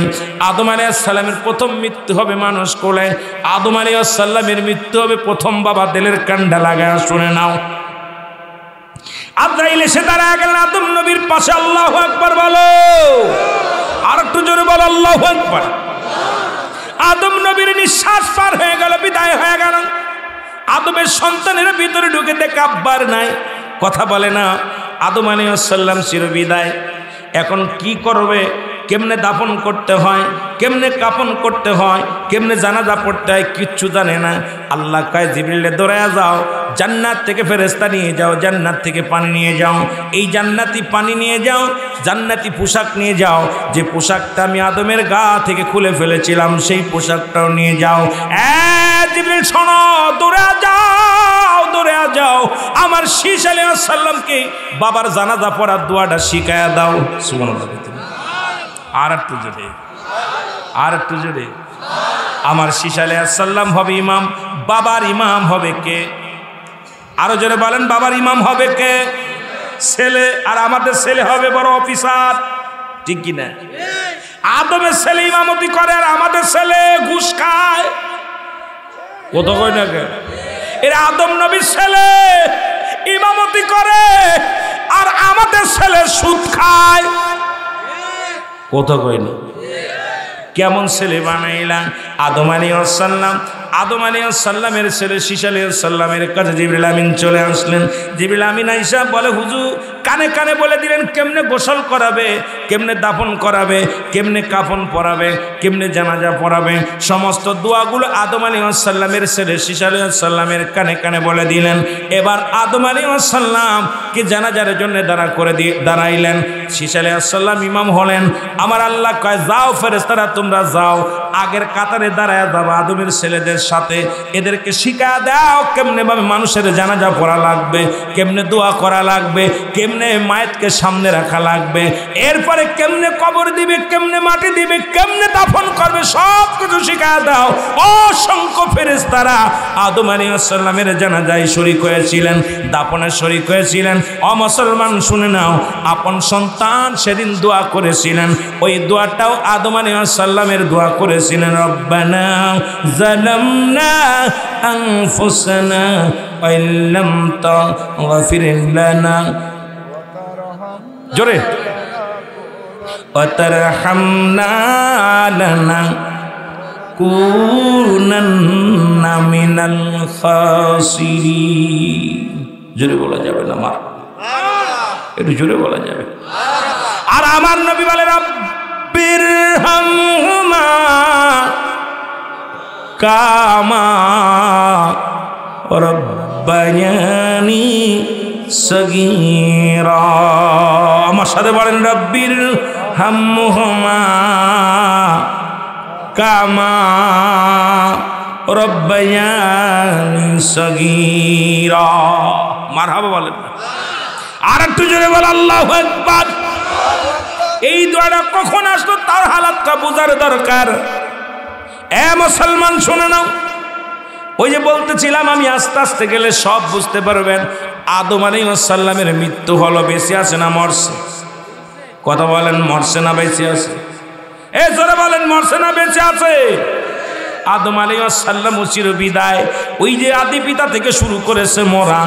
আদম আলাইহিস সালামের প্রথম মৃত্যু হবে মানুষ কোলে। আদম আলাইহিস সালামের মৃত্যু হবে প্রথম বাবা দেলের কান্ডা লাগায়। শুনে নাও, আজরাইল এসে দাঁড়ায় গেলেন আদম নবীর পাশে। আল্লাহু আকবার বলো, আর একটু জোরে বলো আল্লাহু আকবার। আদম নবীর নিঃশ্বাস পার হয়ে গেল, বিদায় হয়ে গেল। আদমের সন্তানের ভিতরে ঢুকে দেখে আব্বার নাই, কথা বলে না। আদম আলাইহিস সালাম চির বিদায়। এখন কি করবে, কেমনে দাফন করতে হয়, কেমনে কাফন করতে হয়, কেমনে জানাজা পড়তে হয়, কিচ্ছু জানে না। আল্লাহ কয় জিবরিলে দৌড়ায়া যাও, জান্নাত থেকে ফেরেশতা নিয়ে যাও, জান্নাত থেকে পানি নিয়ে যাও, এই জান্নাতি পানি নিয়ে যাও, জান্নাতি পোশাক নিয়ে যাও, যে পোশাকটা আমি আদমের গা থেকে খুলে ফেলেছিলাম সেই পোশাকটাও নিয়ে যাও। জিবরিল শোনো, দৌড়া যাও, দৌড়া যাও, আমার শীশ আলাইহিস সালামকে বাবার জানাজা পড়ার দোয়াটা শিখায়া দাও। সুবহানাল্লাহ। আর একটু জোরে, আর একটু জোরে। আমার শীশ আলাইহিস সালাম হবে ইমাম, বাবার ইমাম হবে কে? আরো জোরে বলেন, বাবার ইমাম হবে কে? ছেলে। আর আমাদের ছেলে হবে বড় অফিসার, ঠিক কিনা? আদমের ছেলে ইমামতি করে আর আমাদের ছেলে ঘুষ খায়। কত কই না কে? এরা আদম নবীর ছেলে ইমামতি করে আর আমাদের ছেলে সুদ খায়। কত কই না? কেমন ছেলে বানাইলাম? আদম আলাইহিস সালাম, আদম আলাইহিস সালামের ছেলে শীশ আলাইহিস সালামের কাছে জিবরিল আমিন চলে আসলেন। জিবরিল আমিন আইসা বলে হুজুর কানে কানে বলে দিলেন কেমনে গোসল করাবে, কেমনে দাফন করাবে, কেমনে কাফন পরাবে, কেমনে জানাজা পড়াবে, সমস্ত দোয়াগুলো আদম আলাইহিস সালামের ছেলে শীশ আলাইহিস সালামের কানে কানে বলে দিলেন। এবার আদম আলাইহিস সালাম কে জানাজার জন্য দাঁড়াইলেন। শীশ আলাইহিস সালাম ইমাম হলেন। আমার আল্লাহ কয় যাও ফেরেশতারা তোমরা যাও, আগের কাতারে দাঁড়ায় যাবা আদমের ছেলেদের সাথে, এদেরকে শিখা দাও কেমনে ভাবে মানুষের জানাজা পড়া লাগবে, কেমনে দোয়া করা লাগবে, কেমনে মায়েতকে সামনে রাখা লাগবে, এরপরে কেমনে কবর দিবে, কেমনে মাটি দিবে, কেমনে দাফন করবে, সব কিছু শিখা দাও। অসংখ্য ফেরেশতারা আদম আলাইহিস সালামের জানাজায় শরীক হয়েছিলেন, দাফনে শরীক হয়েছিলেন। মুসলমান শুনে নাও, আপন সন্তান সেদিন দোয়া করেছিলেন, ওই দোয়াটাও আদম আলাইহিস সালামের দোয়া করেছিলেন। রব্বানা যালামনা আনফুসানা ওয়া ইল্লাম তাগফির লানা, জোরে, ওয়া তারহামনা লানাকুনান্না মিনাল খাসিরিন। জোরে বলা যাবে না মা, একটু জোরে বলা যাবে। আর আমার নবী বলে রব্বিরহামহুমা কামা রব্বায়ানি সগীরা। আমার সাথে বলেন রব্বির হাম্মুহুমা কামা রব্বায়ানি সগীরা। মারহাবা বলেন না, আর একটু জোরে বল আল্লাহু আকবার। এই দোয়াটা কখন আসলো তার হালাতটা বোঝার দরকার। এ মুসলমান শুনে নাও, ওই যে বলতেছিলাম আমি আস্তে আস্তে গেলে সব বুঝতে পারবেন। আদম আলাইহিস সালামের মৃত্যু হলো, বেঁচে আছে না মরছে? কথা বলেন, মরছে না বেঁচে আছে? এ জোরে বলেন, মরছে না বেঁচে আছে? আদম আলাইহিস সালাম চির বিদায়, ওই যে আদি পিতা থেকে শুরু করেছে মরা,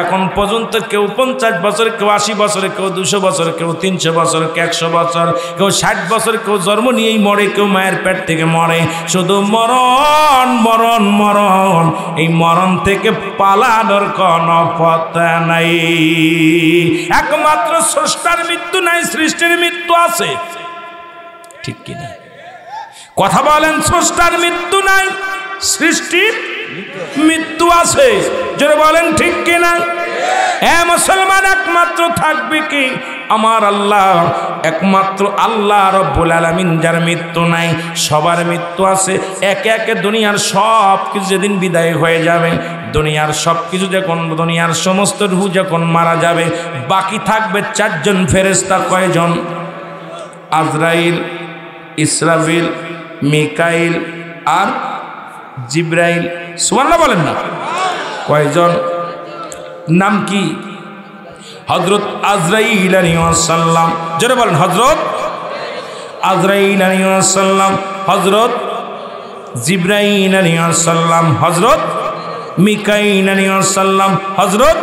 এখন পর্যন্ত কেউ 50 বছর, কেউ 80 বছর, কেউ 200 বছর, কেউ 300 বছর, কেউ 100 বছর, কেউ 60 বছর, কেউ জন্ম নিয়েই মরে, কেউ মায়ের পেট থেকে মরে। শুধু মরণ মরণ মরণ, এই মরণ থেকে পালানোর কোনো পথ নাই। একমাত্র স্রষ্টার মৃত্যু নাই, সৃষ্টির মৃত্যু আছে, ঠিক কিনা? কথা বলেন, স্রষ্টার মৃত্যু নাই, সৃষ্টির মৃত্যু আছে, জোরে বলেন ঠিক কিনা? এ মুসলমান, একমাত্র থাকবে কি? আমার আল্লাহ, একমাত্র আল্লাহ রব্বুল আলামিন, যার মৃত্যু নাই। সবার মৃত্যু আছে, একে একে দুনিয়ার সব কিছু যেদিন বিদায় হয়ে যাবে, দুনিয়ার সব কিছু যখন, দুনিয়ার সমস্ত রূহ যখন মারা যাবে, বাকি থাকবে 4 জন ফেরেশতা। কয়জন? আজরাইল, ইসরাফিল, মিকাইল আর জিবরাইল। সুবহানাল্লাহ বলেন না। কয়জন? নাম কি? হযরত আজরাইল আলাইহিস সালাম। জোরে বলেন, হযরত আজরাইল আলাইহিস সালাম, হযরত জিবরাইল আলাইহিস সালাম, হযরত মিকাইল আলাইহিস সালাম, হযরত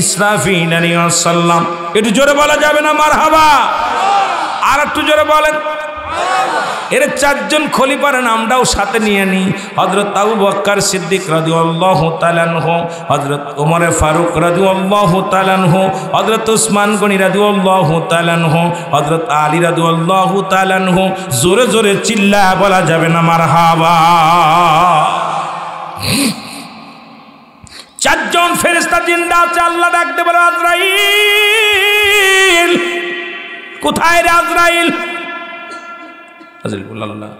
ইসরাফিল আলাইহিস সালাম। একটু জোরে বলা যাবে না মারহাবা? আর একটু জোরে বলেন। এর 4 জন খলিফার নামটাও সাথে নিয়ে নি। হযরত আবু বকর সিদ্দিক রাদিয়াল্লাহু তাআলা আনহু, হযরত ওমর ফারুক রাদিয়াল্লাহু তাআলা আনহু, হযরত উসমান গনি রাদিয়াল্লাহু তাআলা আনহু, হযরত আলী রাদিয়াল্লাহু তাআলা আনহু। জোরে জোরে চিল্লা বলা যাবে না মারহাবা? 4 জন ফেরেশতা জিন্দা আছে। আল্লাহ ডাকতে বলে, আজরাইল কোথায় রে? আজরাইল, আল্লাহ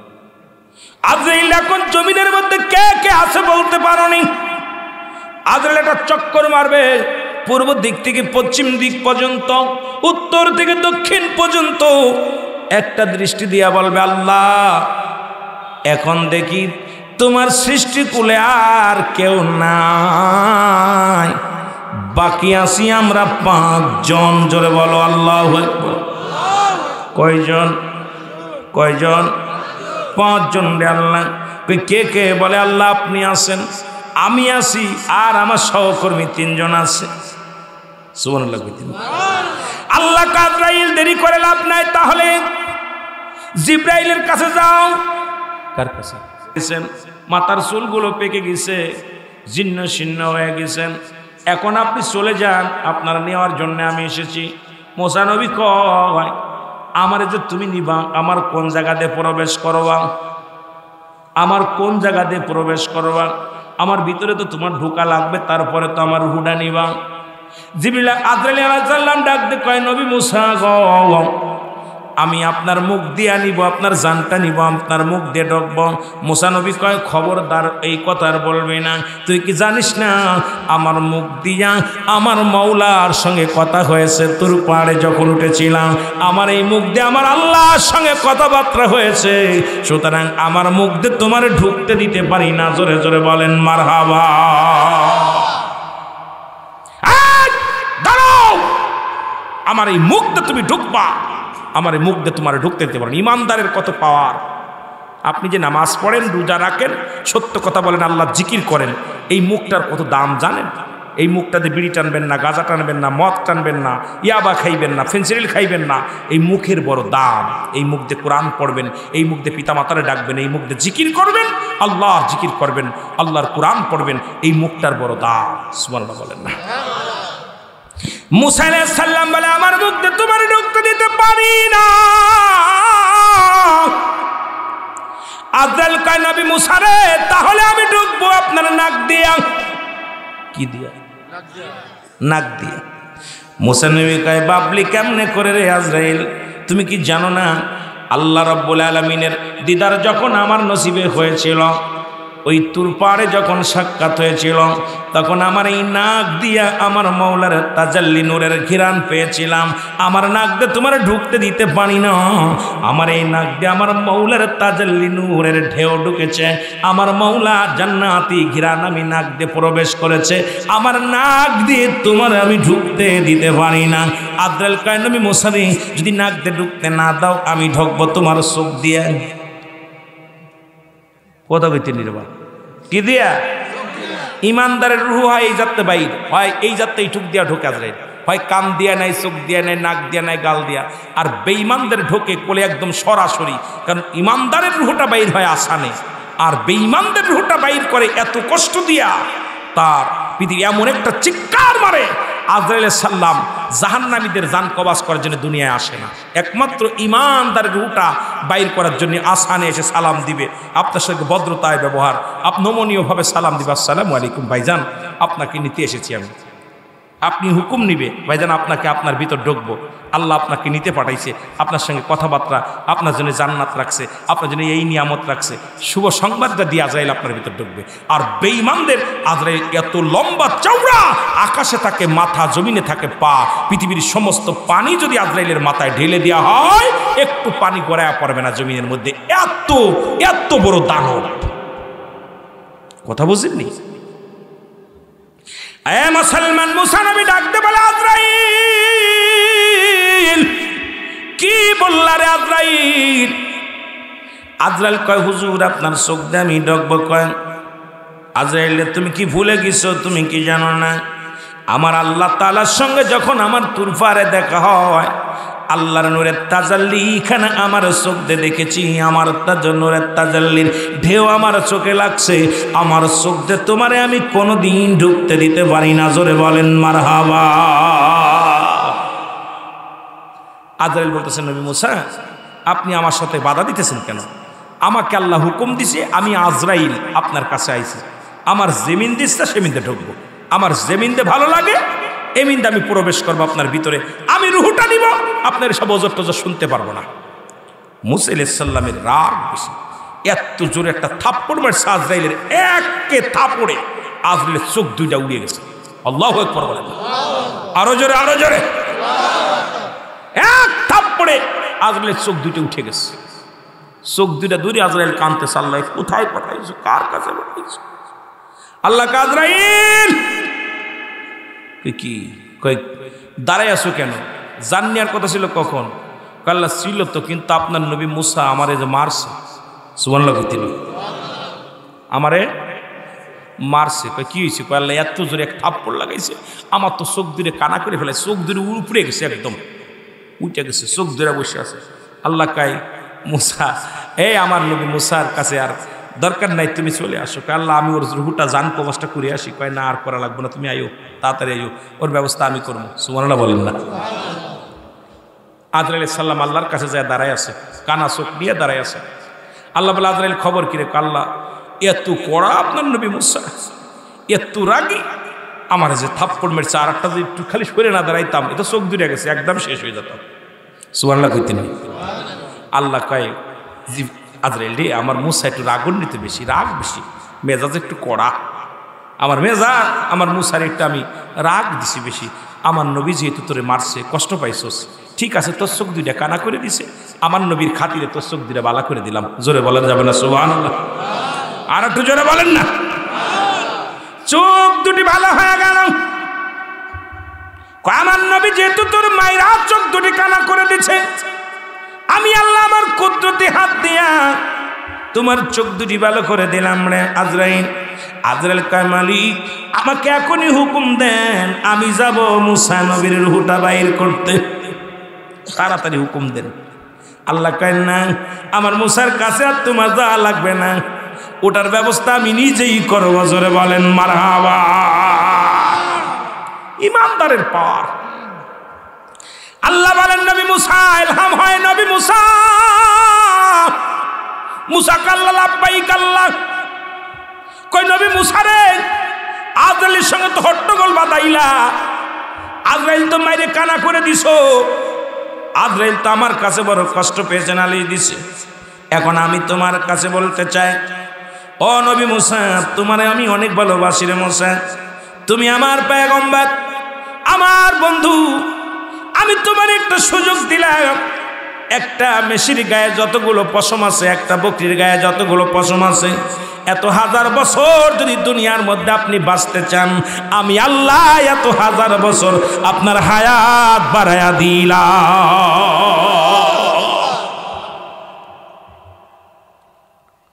আজরাইল এখন জমিনের মধ্যে কে কে আছে বলতে পারোনি। আজরাইল একটা চক্কর মারবে, পূর্ব দিক থেকে পশ্চিম দিক পর্যন্ত, উত্তর থেকে দক্ষিণ পর্যন্ত, একটা দৃষ্টি দিয়া বলবে, আল্লাহ এখন দেখি তোমার সৃষ্টিকুলে আর কেউ নাই, বাকি আছি আমরা 5 জন। জোরে বলো আল্লাহু আকবার। কয়জন? কয়জন? 5 জন রে আল্লাহ। কে কে? বলে আল্লাহ আপনি আছেন, আমি আছি, আর আমার সহকর্মী 3 জন আছে। সুবহানাল্লাহ। আল্লাহ আজরাইল দেরি করে লাভ নাই, তাহলে জিবরাইলের কাছে যাও। কার কাছে? মাথার চুলগুলো পেকে গেছে, জীর্ণ শীর্ণ হয়ে গেছেন, এখন আপনি চলে যান, আপনার নেওয়ার জন্য আমি এসেছি। মুসা নবী কয়, আমার যে তুমি নিবা, আমার কোন জায়গাতে প্রবেশ করবা? আমার কোন জায়গাতে প্রবেশ করবা? আমার ভিতরে তো তোমার ঢোকা লাগবে, তারপরে তো আমার হুডা নিবা। জিবরিল আজরাইল আলাইহিস সালাম ডাক দিয়ে কয়, নবী মুসা গো, আমি আপনার মুখ দিয়ে নিব, আপনার জানটা নিব, আপনার মুখ দিয়ে ঢুকবো। মুসা নবী কয়, খবরদার এই কথা আর বলবি না, তুই কি জানিস না আমার মুখ দিয়া আমার মাওলার সঙ্গে কথা হয়েছে? তোর পাহাড়ে যখন উঠেছিলাম, আমার এই মুখ দিয়ে আমার আল্লাহর সঙ্গে কথাবার্তা হয়েছে, সুতরাং আমার মুখ দিয়ে তোমার ঢুকতে দিতে পারি না। জোরে জোরে বলেন মারহাবা। দাঁড়াও, আমার এই মুখ দিয়ে তুমি ঢুকবা, আমার মুখ দিয়ে তোমার ঢুকতে দিতে পারেন। ইমানদারের কত পাওয়ার! আপনি যে নামাজ পড়েন, রোজা রাখেন, সত্য কথা বলেন, আল্লাহ জিকির করেন, এই মুখটার কত দাম জানেন? এই মুখটাতে বিড়ি টানবেন না, গাঁজা টানবেন না, মদ টানবেন না, ইয়াবা খাইবেন না, ফেন্সিডিল খাইবেন না, এই মুখের বড় দাম। এই মুখ দিয়ে কোরআন পড়বেন, এই মুখ দিয়ে পিতামাতারে ডাকবেন, এই মুখ দিয়ে জিকির করবেন, আল্লাহর জিকির করবেন, আল্লাহর কোরআন পড়বেন, এই মুখটার বড় দাম। সুবহানাল্লাহ বলেন না। মুসা আলাইহিস সালাম বলে, আমার মুখ দিয়ে তোমার ঢুকতে দিতে পারি না। আজরাইল কয়, নবী মুসা রে, তাহলে আমি ঢুকবো আপনার নাক দিয়া। কি দিয়া? নাক দিয়া। মুসা নবী কয়, বাবলি কেমনে করে রে আজরাইল? তুমি কি জানো না আল্লাহ রাব্বুল আলামিনের দিদার যখন আমার নসিবে হয়েছিল, ওই তুর পাড়ে যখন সাক্ষাৎ হয়েছিল, তখন আমার এই নাক দিয়া আমার মৌলার তাজাল্লি নূরের ঘিরান পেয়েছিলাম। আমার নাক দিয়ে তোমার ঢুকতে দিতে পারি না, আমার এই নাক দিয়ে আমার মৌলার তাজাল্লি নূরের ঢেউ ঢুকেছে। আমার মৌলা জান্নাতি ঘিরান আমি নাক দিয়ে প্রবেশ করেছে, আমার নাক দিয়ে তোমার আমি ঢুকতে দিতে পারি না। আদ্রাইল কয় নবী মুসা রে, যদি নাক দিয়ে ঢুকতে না দাও আমি ঢুকবো তোমার চোখ দিয়ে। কথা বলতে নির্বাণ কি দিয়া? ইমানদারের রূহ হয় এই যাত্রা বাইর হয়, এই যাত্রা এই ঠুক দিয়া ঢোকে আজরাইল, হয় কান দিয়া নাই, চোখ দিয়া নাই, নাক দিয়া নাই, গাল দিয়া। আর বেঈমানদের ঢোকে কোলে একদম সরাসরি, কারণ ইমানদারের রূহটা বাইর হয় আসানে, আর বেঈমানদের রূহটা বাইর করে এত কষ্ট দিয়া। তার পৃথিবী এমন একটা চিৎকার মারে, আজরাইল সাল্লাম জাহান্নামীদের জান কবাজ করার জন্য দুনিয়ায় আসে না, একমাত্র ইমানদারের রূহটা বাইর করার জন্য আসানে এসে সালাম দিবে। আপনার সঙ্গে ভদ্রতায় ব্যবহার, নমনীয়ভাবে সালাম দিবে, আসসালামু আলাইকুম ভাইজান, আপনাকে নিতে এসেছি আমি। আপনি হুকুম নিবে ভাইজান, আপনাকে আপনার ভিতর ঢুকবো, আল্লাহ আপনাকে নিতে পাঠাইছে, আপনার সঙ্গে কথাবার্তা, আপনার জন্য জান্নাত রাখছে, আপনার জন্য এই নিয়ামত রাখছে, শুভ সংবাদটা দিয়ে আজরাইল আপনার ভিতর ঢুকবে। আর বেঈমানদের আজরাইল এত লম্বা চওড়া, আকাশে থাকে মাথা, জমিনে থাকে পা, পৃথিবীর সমস্ত পানি যদি আজরাইলের মাথায় ঢেলে দেওয়া হয় একটু পানি গড়ায়া পড়বে না জমিনের মধ্যে, এত এত বড় দানব। কথা বুঝেননি? এ মুসলমান, মুসা নবী ডাকতে বলে, আজরাইল কি বললা রে আজরাইল? আজরাইল কয়, হুজুর আপনার চোখ দিয়ে আমি ঢুকবো। কয়, আজরাইল তুমি কি ভুলে গেছো? তুমি কি জানো না আমার আল্লাহ তাআলার সঙ্গে যখন আমার তুরফারে দেখা হয়, আল্লাহর নূরের তাজাল্লি এখানে আমার চোখ দিয়ে দেখেছি, আমার নূরের তাজাল্লির ঢেউ আমার চোখে লাগছে, আমার চোখ দিয়ে তোমারে আমি কোনোদিন ঢুকতে দিতে পারি না। জোরে বলেন মারহাবা। আজরাইল বলতেছেন, নবী মুসা আপনি আমার সাথে বাধা দিতেছেন কেন? আমাকে আল্লাহ হুকুম দিছে, আমি আজরাইল আপনার কাছে আইছি, আমার জমিন দিচ্ছে সেমিনতে ঢুকবো, আমার জমিনতে ভালো লাগে এমিনতে আমি প্রবেশ করবো আপনার ভিতরে, আমি রুহুটা নিব, আপনার সব ওজর টজর শুনতে পারবো না। মুসা আলাইহিস সালামের রাগ বেশি, এত জোরে একটা থাপ্পড় মারছে আজরাইলের, একে থাপ্পড়ে আজরাইলের চোখ দুইটা উড়িয়ে গেছে। আল্লাহু আকবার বলেন, আরো জোরে, আরো জোরে। এক থাপ্পড়ে আজরাইলের চোখ দুইটা উঠে গেছে, চোখ দুইটা দূরে। আজরাইল কাঁদতেছে, আল্লাহ কোথায় পাঠাইছো, কার কাছে পাঠাইছো? আল্লাহ আজরাইল কি কই দাঁড়াই আছো কেন? জান্নিয়ার কথা ছিল কখন? আল্লাহ ছিল তো, কিন্তু আপনার নবী মুসা আমারে যে মারছে, সুবহানাল্লাহ কইছিল, আমারে মারছে। কই কি হয়েছে? কই আল্লাহ এত জোরে এক থাপ্পড় লাগাইছে, আমার তো চোখ দূরে কানা করে ফেলে, চোখ দূরে উপরে গেছে, একদম উঠে গেছে, চোখ দূরে বসে আছে। আল্লাহ কাই মুসা, এই আমার নবী মুসার কাছে আর দরকার নাই, তুমি চলে আসো। আল্লাহ আমি ওর রুহুটা জান কবজটা করে আসি। কয় না আর করা লাগবে না, তুমি আইও, তাড়াতাড়ি আইও, ওর ব্যবস্থা আমি করবো। সুবহানাল্লাহ বলেন না? আজরাইল সাল্লাম আল্লাহর কাছে যায় দাঁড়ায় আছে, কানা চোখ নিয়ে দাঁড়ায় আছে। আল্লাহ বলে, আজরাইল খবর কিরে? আল্লাহ এত কড়া আপনার নবী মুসা, এত রাগী, আমার যে থাপ্পড় মেরেছে, আর একটা যদি একটু খালি সরে না দাঁড়াইতাম, এটা চোখ দূরে গেছে, একদম শেষ হয়ে যেতাম। সুবহানাল্লাহ কইতে নেই। আল্লাহ কয়, আজরাইল রে, আমার মুসা একটু রাগান্বিত বেশি, রাগ বেশি, মেজাজ একটু কড়া, আমার মেজাজ, আমার মুসার একটু আমি রাগ দিছি বেশি। আমার নবী যেহেতু তোরে মারছে, কষ্ট পাইছস, ঠিক আছে, তোর চোখ দুইটা কানা করে দিছে, আমার নবীর খাতিরে তোর চোখ দুইটা বালা করে দিলাম। জোরে বলেন যাবে না সুবহানাল্লাহ? আর একটু জোরে বলেন না? চোখ দুটি ভালো হয়ে গেল। আমার নবী যেহেতু তোর মায়েরা চোখ দুটি কানা করে দিছে, আমি আল্লাহ আমার কুদরতি হাত দিয়া তোমার চোখ দুটি ভালো করে দিলাম রে আজরাইল। আজরাইল কয়, মালিক আমাকে এখনই হুকুম দেন, আমি যাব মুসা নবীর রূহটা বাইর করতে, তাড়াতাড়ি হুকুম দেন। আল্লাহ কয়, না, আমার মুসার কাছে আর তোমার যাওয়া লাগবে না, ওটার ব্যবস্থা আমি নিজেই করবো। জোরে বলেন মারহাবা। ইমানদারের পাওয়ার। আল্লাহ বলেন, নবী মুসা ইলহাম হয়, নবী মুসা, মুসা কাল্লা লাব্বাইক আল্লাহ। কই নবী মুসা রে, আজরাইলের সঙ্গে তো হট্টগোল বাঁধাইলা, আজরাইল তো মাইরে কানা করে দিছো, আজরাইল তো আমার কাছে বড় কষ্ট পেয়েছে, নালিশ দিছে। এখন আমি তোমার কাছে বলতে চাই, ও নবী মুসা, তোমারে আমি অনেক ভালোবাসি রে মুসা, তুমি আমার পয়গম্বর, আমার বন্ধু। আমি তোমার একটা সুযোগ দিলাম, একটা মেশির গায়ে যতগুলো পশম আছে, একটা বকরির গায়ে যতগুলো পশম আছে, এত হাজার বছর যদি দুনিয়ার মধ্যে আপনি বাঁচতে চান, আমি আল্লাহ এত হাজার বছর আপনার হায়াত বাড়ায়া দিলাম।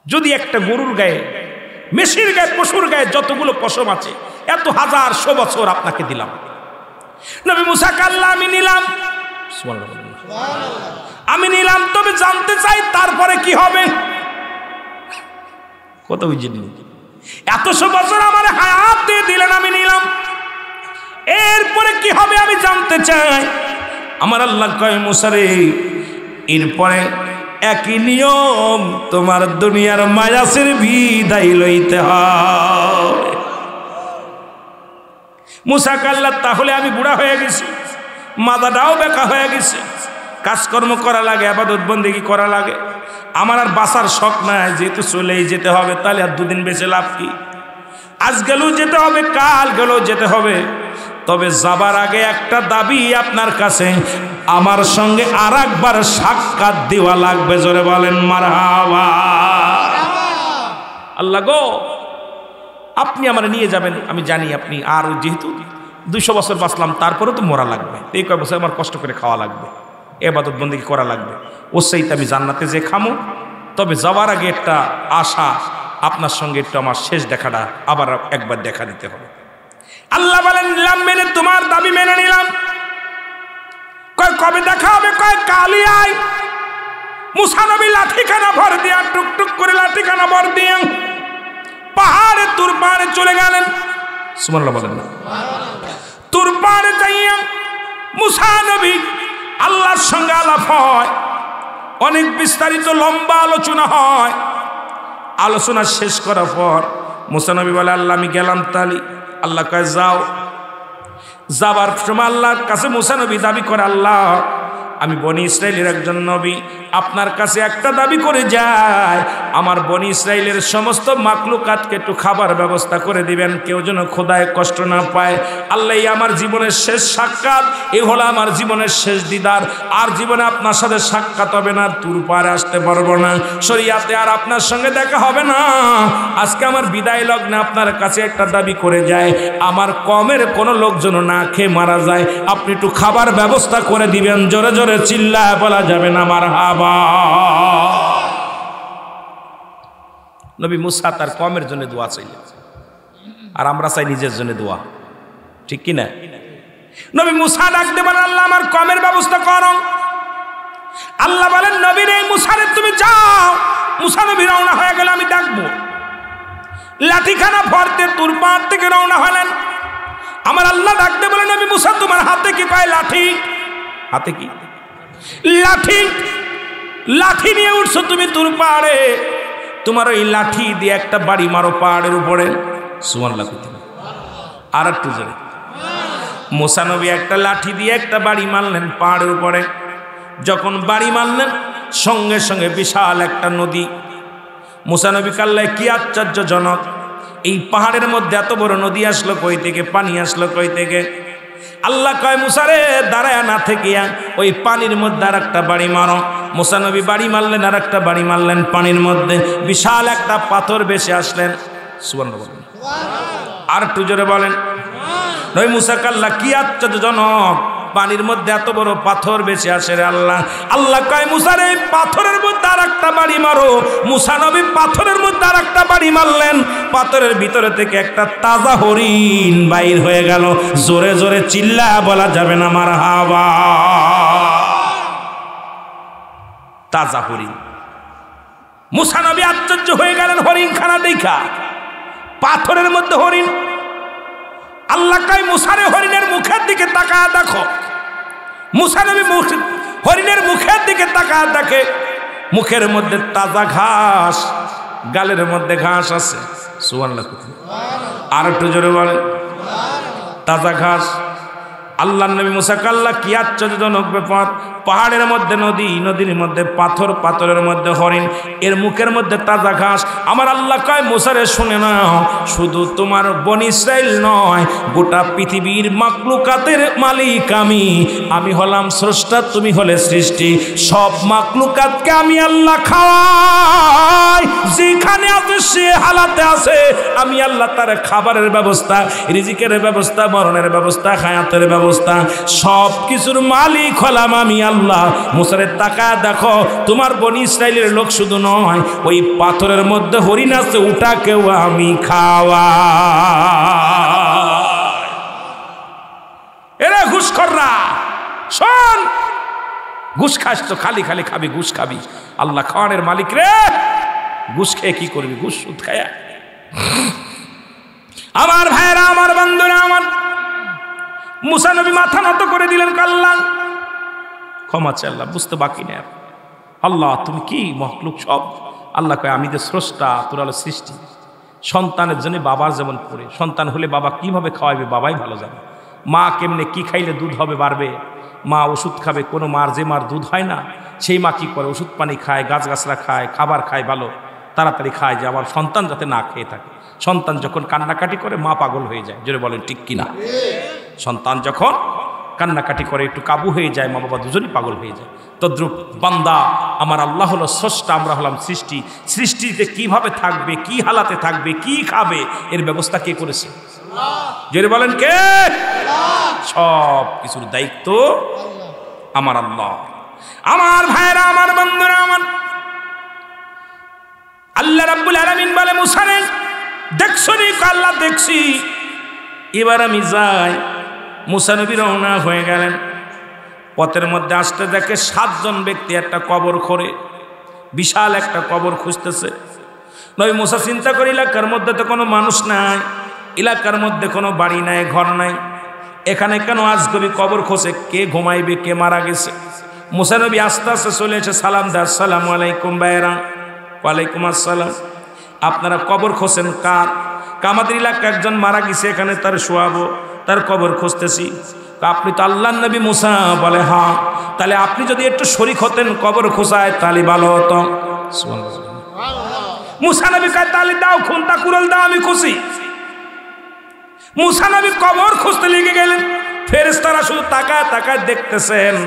যদি একটা গরুর গায়ে, মেশির গায়ে, পশুর গায়ে যতগুলো পশম আছে, এত হাজার শো বছর আপনাকে দিলাম। নবী মুসা কাল্লা আমি নিলাম, আমি নিলাম, তবে জানতে চাই তারপরে কি হবে। কত বুঝিনি, এতশো বছর আমার হায়াত দিয়ে দিলেন, আমি নিলাম, এরপরে কি হবে আমি জানতে চাই। আমার আল্লাহ কয় মুসা রে, এরপরে একই নিয়ম, তোমার দুনিয়ার মায়াসের বিদায় লইতে হয়। মুসা কাল্লা, তাহলে আমি বুড়া হয়ে গেছি, মাথাটাও বেঁকা হয়ে গেছে, কাজকর্ম করা লাগে, আবাদত বন্দেগী করা লাগে, আমার আর বাঁচার শখ নাই, যেহেতু চলেই যেতে হবে, তাহলে আর দুদিন বেঁচে লাভ কি? আজ গেলেও যেতে হবে, কাল গেলেও যেতে হবে, তবে যাবার আগে একটা দাবি আপনার কাছে, আমার সঙ্গে আর একবার সাক্ষাৎ দেওয়া লাগবে। জোরে বলেন মারহাবা। আল্লাহ গো, আপনি আমার নিয়ে যাবেন, আমি জানি আপনি, আর যেহেতু 200 বছর বাঁচলাম, তারপরে তো মরা লাগবে, এই কয় বছর আমার কষ্ট করে খাওয়া লাগবে, ইবাদত বন্দেগী করা লাগবে, ওর সেইটা আমি জান্নাতে যে খামো। তবে যাওয়ার আগে একটা আশা, আপনার সঙ্গে একটু আমার শেষ দেখাটা আবার একবার দেখা দিতে হবে। আল্লাহ বলেন, নিলাম, মেনে তোমার দাবি মেনে নিলাম। কয় কবে দেখা হবে? কয় কালই আয়। মুসা নবী লাঠিখানা ভর দিয়া, টুকটুক করে লাঠিখানা ভর দিয়া পাহাড়ে তুর পাহাড়ে চলে গেলেন। সুবহানাল্লাহ বলেন না? তুর পাহাড়ে যাইয়া মুসা নবী আল্লাহর সঙ্গে আলাপ হয়, অনেক বিস্তারিত লম্বা আলোচনা হয়। আলোচনা শেষ করার পর মুসা নবী বলে, আল্লাহ আমি গেলাম তালি। আল্লাহ কয় যাও। যাবার সময় আল্লাহর কাছে মুসা নবী দাবি করে, আল্লাহ আমি বনি ইসরাইলের একজন নবী, আপনার কাছে একটা দাবি করে যায়, আমার বনি ইসরাইলের সমস্ত মাকলুকাতকে একটু খাবার ব্যবস্থা করে দিবেন, কেউ যেন খোদায় কষ্ট না পায়। আল্লাহ আমার জীবনের শেষ সাক্ষাৎ, এই হলো আমার জীবনের শেষ দিদার, আর জীবনে আপনার সাথে সাক্ষাৎ হবে না, তুর পারে আসতে পারবো না, শরিয়াতে আর আপনার সঙ্গে দেখা হবে না। আজকে আমার বিদায় লগ্নে আপনার কাছে একটা দাবি করে যায়, আমার কমের কোনো লোকজন না খেয়ে মারা যায়, আপনি একটু খাবার ব্যবস্থা করে দিবেন। জোরে জোরে চিল্লায় বলা যাবে না মারহাবা। নবী মুসা তার কমের জন্য দোয়া চাইলেন, আর আমরা চাই নিজের জন্য দোয়া, ঠিক কি না? নবী মুসা ডাকতে বলেন, আল্লাহ আমার কমের ব্যবস্থা করো। আল্লাহ বলেন, নবী রে, মুসারে তুমি যাও। মুসা নবী রওনা হয়ে গেলে আমি ডাকবো। লাঠিখানা ভরতে তুর পাহাড় থেকে রওনা হলেন। আমার আল্লাহ ডাকতে বলেন, নবী মুসা তোমার হাতে কি? পায় লাঠি। হাতে কি? লাঠি। লাঠি নিয়ে উঠছো তুমি তুর পাহাড়ে, তোমার ওই লাঠি দিয়ে একটা বাড়ি মারো পাহাড়ের উপরে। সুবহানাল্লাহ। আর একটু জোরে। মুসা নবী একটা লাঠি দিয়ে একটা বাড়ি মারলেন পাহাড়ের উপরে। যখন বাড়ি মারলেন, সঙ্গে সঙ্গে বিশাল একটা নদী। মুসা নবী কাল্লায় কি আশ্চর্যজনক, এই পাহাড়ের মধ্যে এত বড় নদী আসলো কই থেকে? পানি আসলো কই থেকে? আল্লাহ কয়, মুসারে দাঁড়ায় না থেকিয়া ওই পানির মধ্যে আর একটা বাড়ি মারো। মুসা নবী বাড়ি মারলেন, আর একটা বাড়ি মারলেন পানির মধ্যে, বিশাল একটা পাথর ভেসে আসলেন। সুবহানাল্লাহ। আর একটু জোরে বলেন। নবী মুসা কাল্লা কি আশ্চর্যজনক, পানির মধ্যে এত বড় পাথর ভেসে আসে রে আল্লাহ। আল্লাহ কয়, মুসার এই পাথরের মধ্যে আর একটা বাড়ি মারো। মুসা নবী পাথরের মধ্যে আর একটা বাড়ি মারলেন, পাথরের ভিতরে থেকে একটা তাজা হরিণ বাইর হয়ে গেল। জোরে জোরে চিল্লা বলা যাবে না মারহাবা। তাজা হরিণ। মুসা নবী আশ্চর্য হয়ে গেলেন হরিণ খানা দেখা, পাথরের মধ্যে হরিণ। আল্লাহ কয়, মুসারে হরিণের মুখের দিকে তাকায় দেখো। মুসা নবী হরিণের মুখের দিকে তাকায় দেখে, মুখের মধ্যে তাজা ঘাস, গালের মধ্যে ঘাস আছে। সুবহানাল্লাহ। আর একটু জোরে বলেন। তাজা ঘাস, আল্লাহ নবী মুসা কাল্লা কি আশ্চর্যজনক ব্যাপার, পাহাড়ের মধ্যে নদী, নদীর মধ্যে পাথর, পাথরের মধ্যে হরিণ, এর মুখের মধ্যে তাজা ঘাস। আমার আল্লাহ কয় মুসারে শুনে নাও, শুধু তোমার বনি ইসরাইল নয়, গোটা পৃথিবীর মাকলুকাতের মালিক আমি হলাম স্রষ্টা, তুমি হলে সৃষ্টি। সব মাকলুকাতকে আমি আল্লাহ খাওয়াই, যেখানে আছে সে হালাতে আছে আমি আল্লাহ তার খাবারের ব্যবস্থা, রিজিকের ব্যবস্থা, মরণের ব্যবস্থা, হায়াতের ব্যবস্থা, সব কিছুর মালিক হলাম আমি আল্লাহ। মুসারে তাকায় দেখো, তোমার বনি ইসরাইলের লোক শুধু নয়, ওই পাথরের মধ্যে হরিণ আছে, ওটাকেও আমি খাওয়া। এরা ঘুষখোররা, শোন, ঘুষ খাস তো খালি খালি খাবি, ঘুষ খাবি। আল্লাহ খাওয়ানোর মালিক রে, ঘুষ খেয়ে কি করবি? ঘুষ সুদ খায়া। আমার ভাইরা, আমার বন্ধুরা, আমার মুসা নবী মাথা নত করে দিলেন, কাল্লাম ক্ষমা চাই আল্লাহ, বুঝতে বাকি নেই। আল্লাহ তুমি কি মখলুক সব। আল্লাহ কয় আমি যে স্রষ্টা, তোর হলো সৃষ্টি। সন্তানের জন্য বাবার যেমন পড়ে, সন্তান হলে বাবা কিভাবে খাওয়াবে বাবাই ভালো জানে। মা কেমনে কি খাইলে দুধ হবে বাড়বে, মা ওষুধ খাবে, কোনো মার যে মার দুধ হয় না সেই মা কি করে, ওষুধ পানি খায়, গাছগাছরা খায়, খাবার খায়, ভালো তাড়াতাড়ি খায় যে আমার সন্তান যাতে না খেয়ে থাকে। সন্তান যখন কান্নাকাটি করে মা পাগল হয়ে যায়, জোরে বলেন ঠিক কিনা? সন্তান যখন কান্নাকাটি করে একটু কাবু হয়ে যায়, মা বাবা দুজনই পাগল হয়ে যায়। তদ্রুপ বান্দা, আমার আল্লাহ হলো স্রষ্টা, আমরা হলাম সৃষ্টি। সৃষ্টিতে কিভাবে থাকবে, কি হালাতে থাকবে, কি খাবে, এর ব্যবস্থা কে করেছে? জোরে বলেন কে? সব কিছুর দায়িত্ব আমার আল্লাহ। আমার ভাইরা, আমার বন্ধুরা, আমার আল্লাহ রাব্বুল আলামিন বলে মুসা রে, দেখছো নি? আল্লাহ দেখছি, এবার আমি যাই। মুসা নবী রওনা হয়ে গেলেন। পথের মধ্যে আসতে দেখে 7 জন ব্যক্তি একটা কবর খোঁড়ে, বিশাল একটা কবর খুঁজতেছে। নবী মুসা চিন্তা করে, এলাকার মধ্যে তো কোনো মানুষ নাই, এলাকার মধ্যে কোনো বাড়ি নাই, ঘর নাই, এখানে কেন আজগবি কবর খোঁজে? কে ঘুমাইবে, কে মারা গেছে? মুসা নবী আস্তে আস্তে চলে এসে সালাম দেয়, আসসালামু আলাইকুম ভাইরা। ওয়ালাইকুম আসসালাম। আপনারা কবর খোঁজেন কার? আমাদের এলাকা একজন মারা গেছে, এখানে তার শোয়াবো, তার কবর খুঁজতেছি। আপনি তো আল্লাহর নবী মুসা। বলে হ্যাঁ। তাহলে আপনি যদি একটু শরীক হতেন কবর খোঁজায় তাহলে ভালো হতো। মুসা নবী কয় তাহলে দাও, খুনটা কুড়াল দাও, আমি খুশি। মুসা নবী কবর খুঁজতে লেগে গেলেন। ফেরেশতারা শুধু তাকায় তাকায় দেখতেছেন।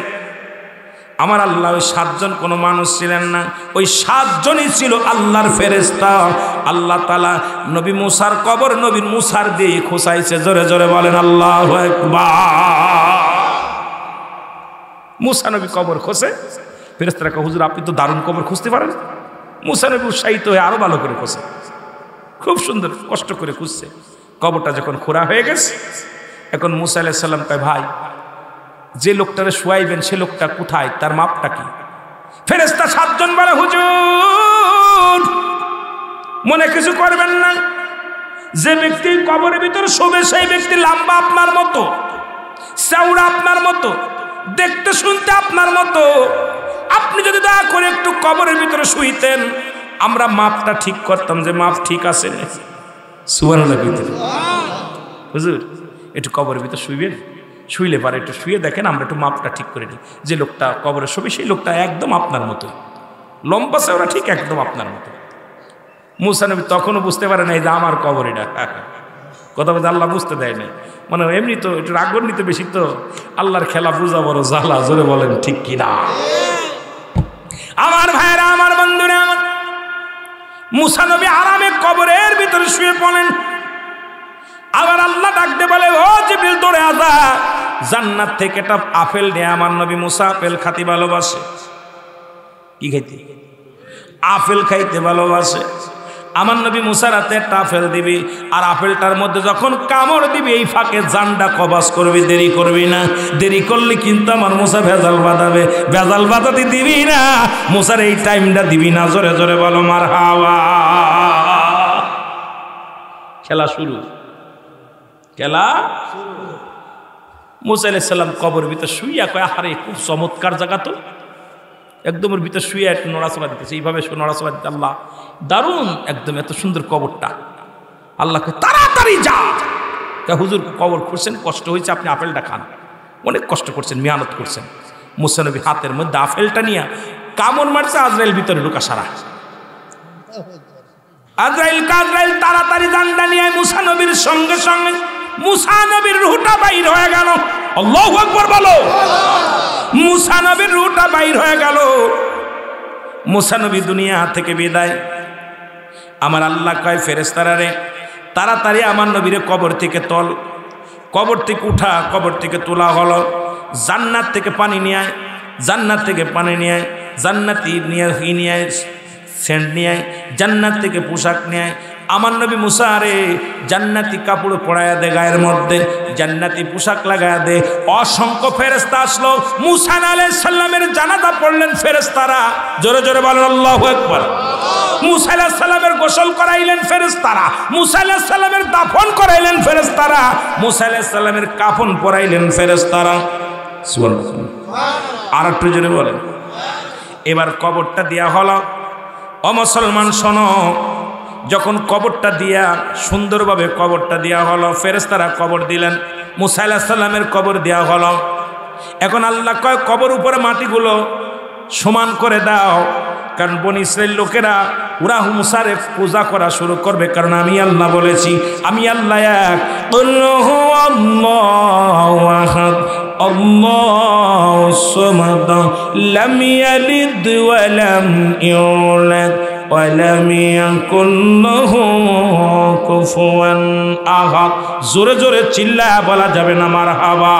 আমার আল্লাহ ওই 7 জন কোনো মানুষ ছিলেন না, ওই 7 জনই ছিল আল্লাহর ফেরেশতা। আল্লাহ তাআলা নবী মুসার কবর নবী মুসার দিয়ে খোঁচাইছে। জোরে জোরে বলেন আল্লাহু আকবার। মুসা নবী কবর খোঁজে, ফেরেশতারা কয় হুজুর আপনি তো দারুণ কবর খুঁজতে পারেন। মুসা নবী উৎসাহিত হয়ে আরো ভালো করে খোঁজে, খুব সুন্দর কষ্ট করে খুঁজছে। কবরটা যখন খোঁড়া হয়ে গেছে, এখন মুসা আলাইহিস সালাম কয় ভাই, যে লোকটারে শুয়াইবেন সে লোকটা কোথায়, তার মাপটা কি? ফেরেশতা 7 জন বলে হুজুর মনে কিছু করবেন না, যে ব্যক্তি কবরের ভিতরে শোবে সেই ব্যক্তি লম্বা আপনার মতো, চওড়া আপনার মতো, দেখতে শুনতে আপনার মতো। আপনি যদি দয়া করে একটু কবরের ভিতরে শুইতেন, আমরা মাপটা ঠিক করতাম যে মাপ ঠিক আছে না। সুবহানাল্লাহ। হুজুর একটু কবরের ভিতরে শুইবেন, শুইলে পারে একটু শুয়ে দেখেন, আমরা একটু মাপটা ঠিক করে নিই। যে লোকটা কবরে শোবে সেই লোকটা একদম আপনার মতো, লম্বা চওড়া ঠিক একদম আপনার মতো। মুসা নবী তখনও বুঝতে পারে না এই যে আমার কবর এটা। কথা বলতে আল্লাহ বুঝতে দেয় না, মানে এমনি তো একটু রাগান্বিত বেশি, তো আল্লাহর খেলা বুঝা বড় জ্বালা। জোরে বলেন ঠিক কিনা? আমার ভাইরা, আমার বন্ধুরা, আমার মুসা নবী আরামে কবরের ভিতরে শুয়ে পড়েন। আবার আল্লাহ ডাকতে বলে ও জিবরিল দৌড়ে আসা, জান্নাত থেকে একটা আপেল নিয়ে। আমার নবী মুসা আপেল খাইতে ভালোবাসে। কি খাইতে? আপেল খাইতে ভালোবাসে। আমার নবী মুসার হাতে একটা আপেল দিবি, আর আপেলটার মধ্যে যখন কামড় দিবি এই ফাঁকে জানটা কবাস করবি, দেরি করবি না। দেরি করলে কিন্তু আমার মুসা ভেজাল বাঁধাবে, ভেজাল বাঁধাতে দিবি না, মুসার এই টাইমটা দিবি না। জোরে জোরে বলো মারহাবা। খেলা শুরু, খেলা। মুসা আলাইহিস সালাম কবর ভিতর শুইয়া কয় আরে খুব চমৎকার জায়গা তো, একদম ওর ভিতর শুয়ে একটু নড়াচড়া দিতেছে, এইভাবে নড়াচড়া দিতে। আল্লাহ দারুণ, একদম এত সুন্দর কবরটা। আল্লাহকে তাড়াতাড়ি যা। হুজুর কবর খুঁজছেন, কষ্ট হয়েছে, আপনি আপেলটা খান। অনেক কষ্ট করছেন, মেহনত করছেন। মুসা নবী হাতের মধ্যে আফেলটা নিয়ে কামড় মারছে, আজরাইল ভিতরে ঢোকা সারা। আজরাইল তাড়াতাড়ি জানটা নিয়ে মুসা নবীর সঙ্গে সঙ্গে মুসা নবীর রুহটা বাইর হয়ে গেল। আল্লাহু আকবার বলো। মুসা নবীর রুহটা বাইর হয়ে গেল। মুসা নবী দুনিয়া থেকে বিদায়। আমার আল্লাহ কয় ফেরেশতারা রে, তাড়াতাড়ি আমার নবীরে কবর থেকে তোল। কবর থেকে উঠা, কবর থেকে তোলা হলো। জান্নাত থেকে পানি নিয়ে আয়, জান্নাত থেকে পানি নিয়ে আয়, জান্নাতি নিয়ে আয়, সেন্ট নিয়ে আয়, জান্নাত থেকে পোশাক নিয়ে আয়। আমার নবী মুসা রে জান্নাতি কাপড় পরায়া দে, গায়ের মধ্যে জান্নাতি পোশাক লাগায়া দে। অসংখ্য ফেরেশতা আসলো, মুসা আলাইহিস সালামের জানাজা পড়লেন ফেরেশতারা। জোরে জোরে বলেন আল্লাহু আকবার। মুসা আলাইহিস সালামের গোসল করাইলেন ফেরেশতারা, মুসা আলাইহিস সালামের দাফন করাইলেন ফেরেশতারা, মুসা আলাইহিস সালামের কাফন পরাইলেন ফেরেশতারা। সুবহানাল্লাহ। আর একটু জোরে বলেন। এবার কবরটা দেয়া হলো। ও মুসলমান শোনো, যখন কবরটা দিয়া সুন্দরভাবে কবরটা দেওয়া হলো, ফেরেশতারা কবর দিলেন, মুসা আলাইহিস সালামের কবর দেওয়া হলো। এখন আল্লাহ কয় কবর উপরে মাটিগুলো সমান করে দাও, কারণ বনি ইসরাইল লোকেরা ওরা মুসারে পূজা করা শুরু করবে, কারণ আমি আল্লাহ বলেছি, আমি আল্লাহ এক। আল্লাহু আল্লাহু আহাদ আল্লাহুস সামাদ লাম ইয়ালিদ ওয়া লাম ইউলাদ ওয়ালাম ইয়াকুল লাহু কুফুয়ান আহাদ। জোরে জোরে চিল্লায়া বলা যাবে না মারহাবা।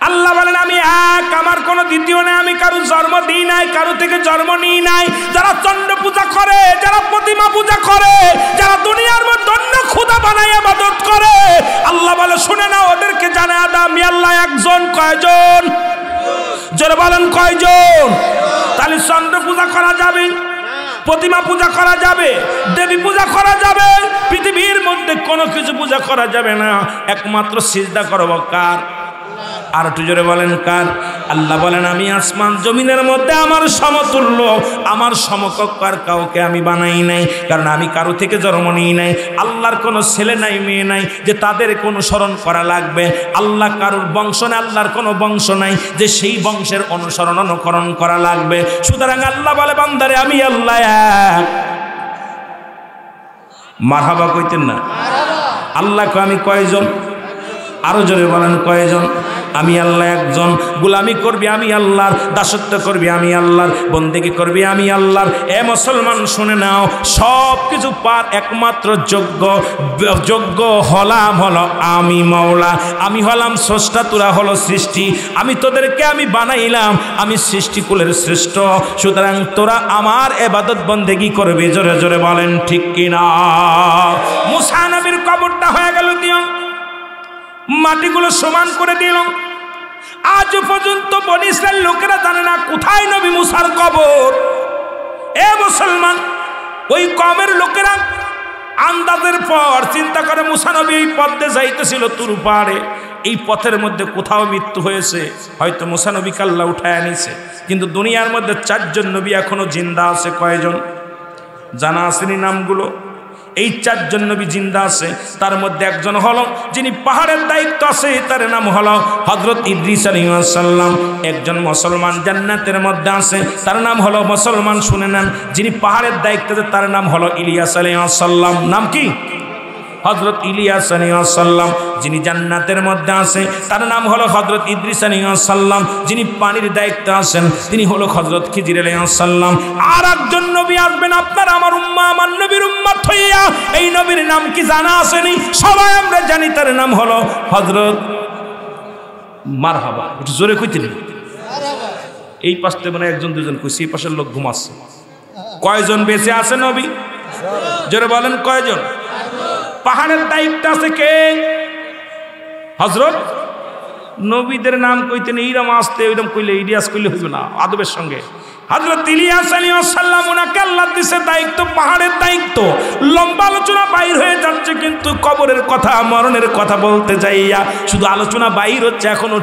আল্লাহ বলেন আমি এক, আমার কোনো দ্বিতীয় নেই, আমি কারো জন্ম দিই নাই, কারো থেকে জন্ম নিই নাই। যারা চন্দ্র পূজা করে, যারা প্রতিমা পূজা করে, যারা দুনিয়ার মধ্যে অন্য খোদা বানায় ইবাদত করে, আল্লাহ বলে শুনে না, ওদেরকে জানে আদম আমি আল্লাহ একজন। কয়জন? জোরে বলেন কয়জন? তাহলে চন্দ্র পূজা করা যাবে, প্রতিমা পূজা করা যাবে, দেবী পূজা করা যাবে, পৃথিবীর মধ্যে কোনো কিছু পূজা করা যাবে না, একমাত্র সিজদা করব কার? আর একটু জোরে বলেন কার? আল্লাহ বলেন আমি আসমান জমিনের মধ্যে আমার সমতুল্য, আমার সমকক্ষ আর কাউকে আমি বানাই নাই, কারণ আমি কারো থেকে জন্ম নিই নাই। আল্লাহর কোনো ছেলে নাই, মেয়ে নাই যে তাদের কোনো স্মরণ করা লাগবে। আল্লাহ কারোর বংশ নেই, আল্লাহর কোনো বংশ নাই যে সেই বংশের অনুসরণ অনুকরণ করা লাগবে। সুতরাং আল্লাহ বলে বান্দারে আমি আল্লাহ এক। মারহাবা কইতেন না? আল্লাহ আমি কয়জন? আরো জোরে বলেন কয়জন? আমি আল্লাহ একজন। গোলামি করবি আমি আল্লাহর, দাসত্ব করবি আমি আল্লাহর, বন্দেগি করবি আমি আল্লাহর। এ মুসলমান শুনে নাও, সব কিছু পার একমাত্র যোগ্য হলাম হলো আমি মাওলা। আমি হলাম স্রষ্টা, তোরা হলো সৃষ্টি। আমি তোদেরকে আমি বানাইলাম, আমি সৃষ্টিকুলের শ্রেষ্ঠ। সুতরাং তোরা আমার ইবাদত বন্দেগি করবি। জোরে জোরে বলেন ঠিক কিনা? মুসা নবীর কবরটা হয়ে গেল দিও, মাটিগুলো সমান করে দিল। আজ পর্যন্ত বনি ইসরাইল লোকেরা জানে না কোথায় নবী মুসার কবর। এ মুসলমান, ওই কমের লোকেরা আন্দাজের পর চিন্তা করে মুসা নবী এই পথে যাইতেছিল তুরু পাহাড়ে, এই পথের মধ্যে কোথাও মৃত্যু হয়েছে, হয়তো মুসা নবীকে আল্লাহ উঠায় আনিছে। কিন্তু দুনিয়ার মধ্যে 4 জন নবী এখনো জিন্দা আছে। কয়জন জানা আসেনি নামগুলো? এই 4 জন নবী জিন্দা আছে। তার মধ্যে একজন হলো যিনি পাহাড়ের দায়িত্ব আছে, তার নাম হলো হযরত ইদ্রিস আলাইহিস সালাম। একজন মুসলমান জান্নাতের মধ্যে আছে, তার নাম হলো, মুসলমান শুনে নেন, যিনি পাহাড়ের দায়িত্ব আছে তার নাম হলো ইলিয়াস আলাইহিস সালাম। নাম কি? হযরত ইলিয়াস আলাইহিস সালাম। যিনি জান্নাতের মধ্যে আছে তার নাম হলো হযরত ইদ্রিস আলাইহিস সালাম। যিনি পানির দায়িত্বে আছেন তিনি হলো হযরত খিজির আলাইহিস সালাম। আর একজন নবী আসবেন আপনার আমার উম্মাহ, আমার নবীর উম্মত হইয়া। এই নবীর নাম কি জানা আসেনি? সবাই আমরা জানি, তার নাম হলো হযরত মারহাবা। একটু জোরে কইতেন। এই পাশে মানে একজন দুজন কইছি, এই পাশের লোক ঘুমাচ্ছে। কয়জন বেঁচে আছে নবী? জোরে বলেন কয়জন? পাহাড়ের দায়িত্ব আছে কে? হযরত। নবীদের নাম কইতেন এইরকম আসতে, ওইরকম কইলে ইলিয়াস কইলে হইবে না, আদবের সঙ্গে। হযরত ইলিয়াস আলাইহিস সালাম ওনাকে আল্লাহ দিছে দায়িত্ব, পাহাড়ের দায়িত্ব। লম্বা আলোচনা বাইর হয়ে যাচ্ছে, কিন্তু কবরের কথা মরণের কথা বলতে যাইয়া শুধু আলোচনা বাইর হচ্ছে। এখনো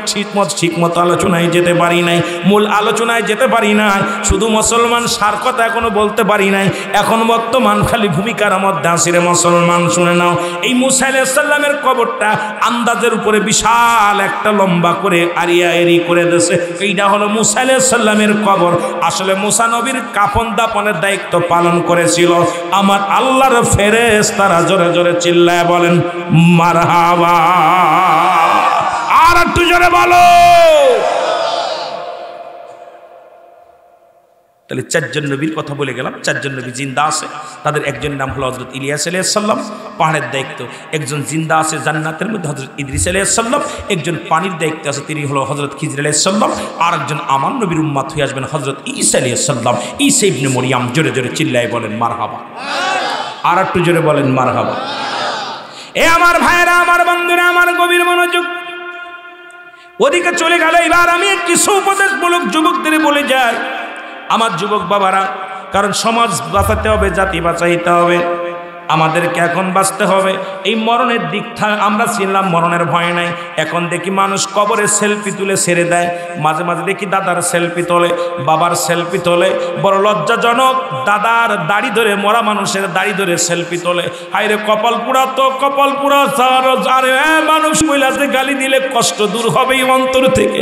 ঠিকমতো আলোচনায় যেতে পারি নাই, মূল আলোচনায় যেতে পারি নাই। শুধু মুসলমান সার কথা এখনো বলতে পারি নাই। এখন বর্তমান খালি ভূমিকার মধ্যে আসিরে মুসলমান। শুনে নাও, এই মুসা আলাইহিস সালামের কবরটা আন্দাজের উপরে বিশাল একটা লম্বা করে আরিয়া এরি করে দিয়েছে। এইটা হলো মুসা আলাইহিস সালামের কবর। আসলে মুসা নবীর কাফন দাফনের দায়িত্ব পালন করেছিল আমার আল্লাহর ফেরেশতারা। জোরে জোরে চিল্লায় বলেন মারহাবা। আর একটু জোরে বলো। তাহলে চারজন নবীর কথা বলে গেলাম। চারজন নবী জিন্দা আছে, তাদের একজনের নাম হলো হযরত ইলিয়াস আলাইহিস সালাম, পাহাড়ের দায়িত্ব। একজন জিন্দা আছে জান্নাতের মধ্যে, হযরত ইদ্রিস আলাইহিস সালাম। একজন পানির দায়িত্ব আছে, তিনি হলো হযরত খিজর আলাইহিস সালাম। আর একজন আমার নবীর উম্মত হয়ে আসবেন হযরত ঈসা আলাইহিস সালাম, ঈসা ইবনে মরিয়ম। জোরে জোরে চিল্লায় বলেন মারহাবা। আর একটু জোরে বলেন মারহাবা। এ আমার ভাইরা, আমার বন্ধুরা, আমার গভীর মনোযোগ। ওদিকে চলে গেল। এবার আমি কিছু উপদেশমূলক যুবকদের বলে যাই, আমার যুবক বাবারা, কারণ সমাজ বাঁচাতে হবে, জাতি বাঁচাইতে হবে, আমাদেরকে এখন বাঁচতে হবে। এই মরণের দিকটা আমরা ছিলাম, মরণের ভয় নাই। এখন দেখি মানুষ কবরে সেলফি তুলে ছেড়ে দেয়। মাঝে মাঝে দেখি দাদার সেলফি তোলে, বাবার সেলফি তোলে। বড় লজ্জাজনক, দাদার দাড়ি ধরে, মরা মানুষের দাড়ি ধরে সেলফি তোলে। হায়রে কপাল পুরা, তো কপাল পুরা। আরে মানুষ মহিলাতে গালি দিলে কষ্ট দূর হবে অন্তর থেকে।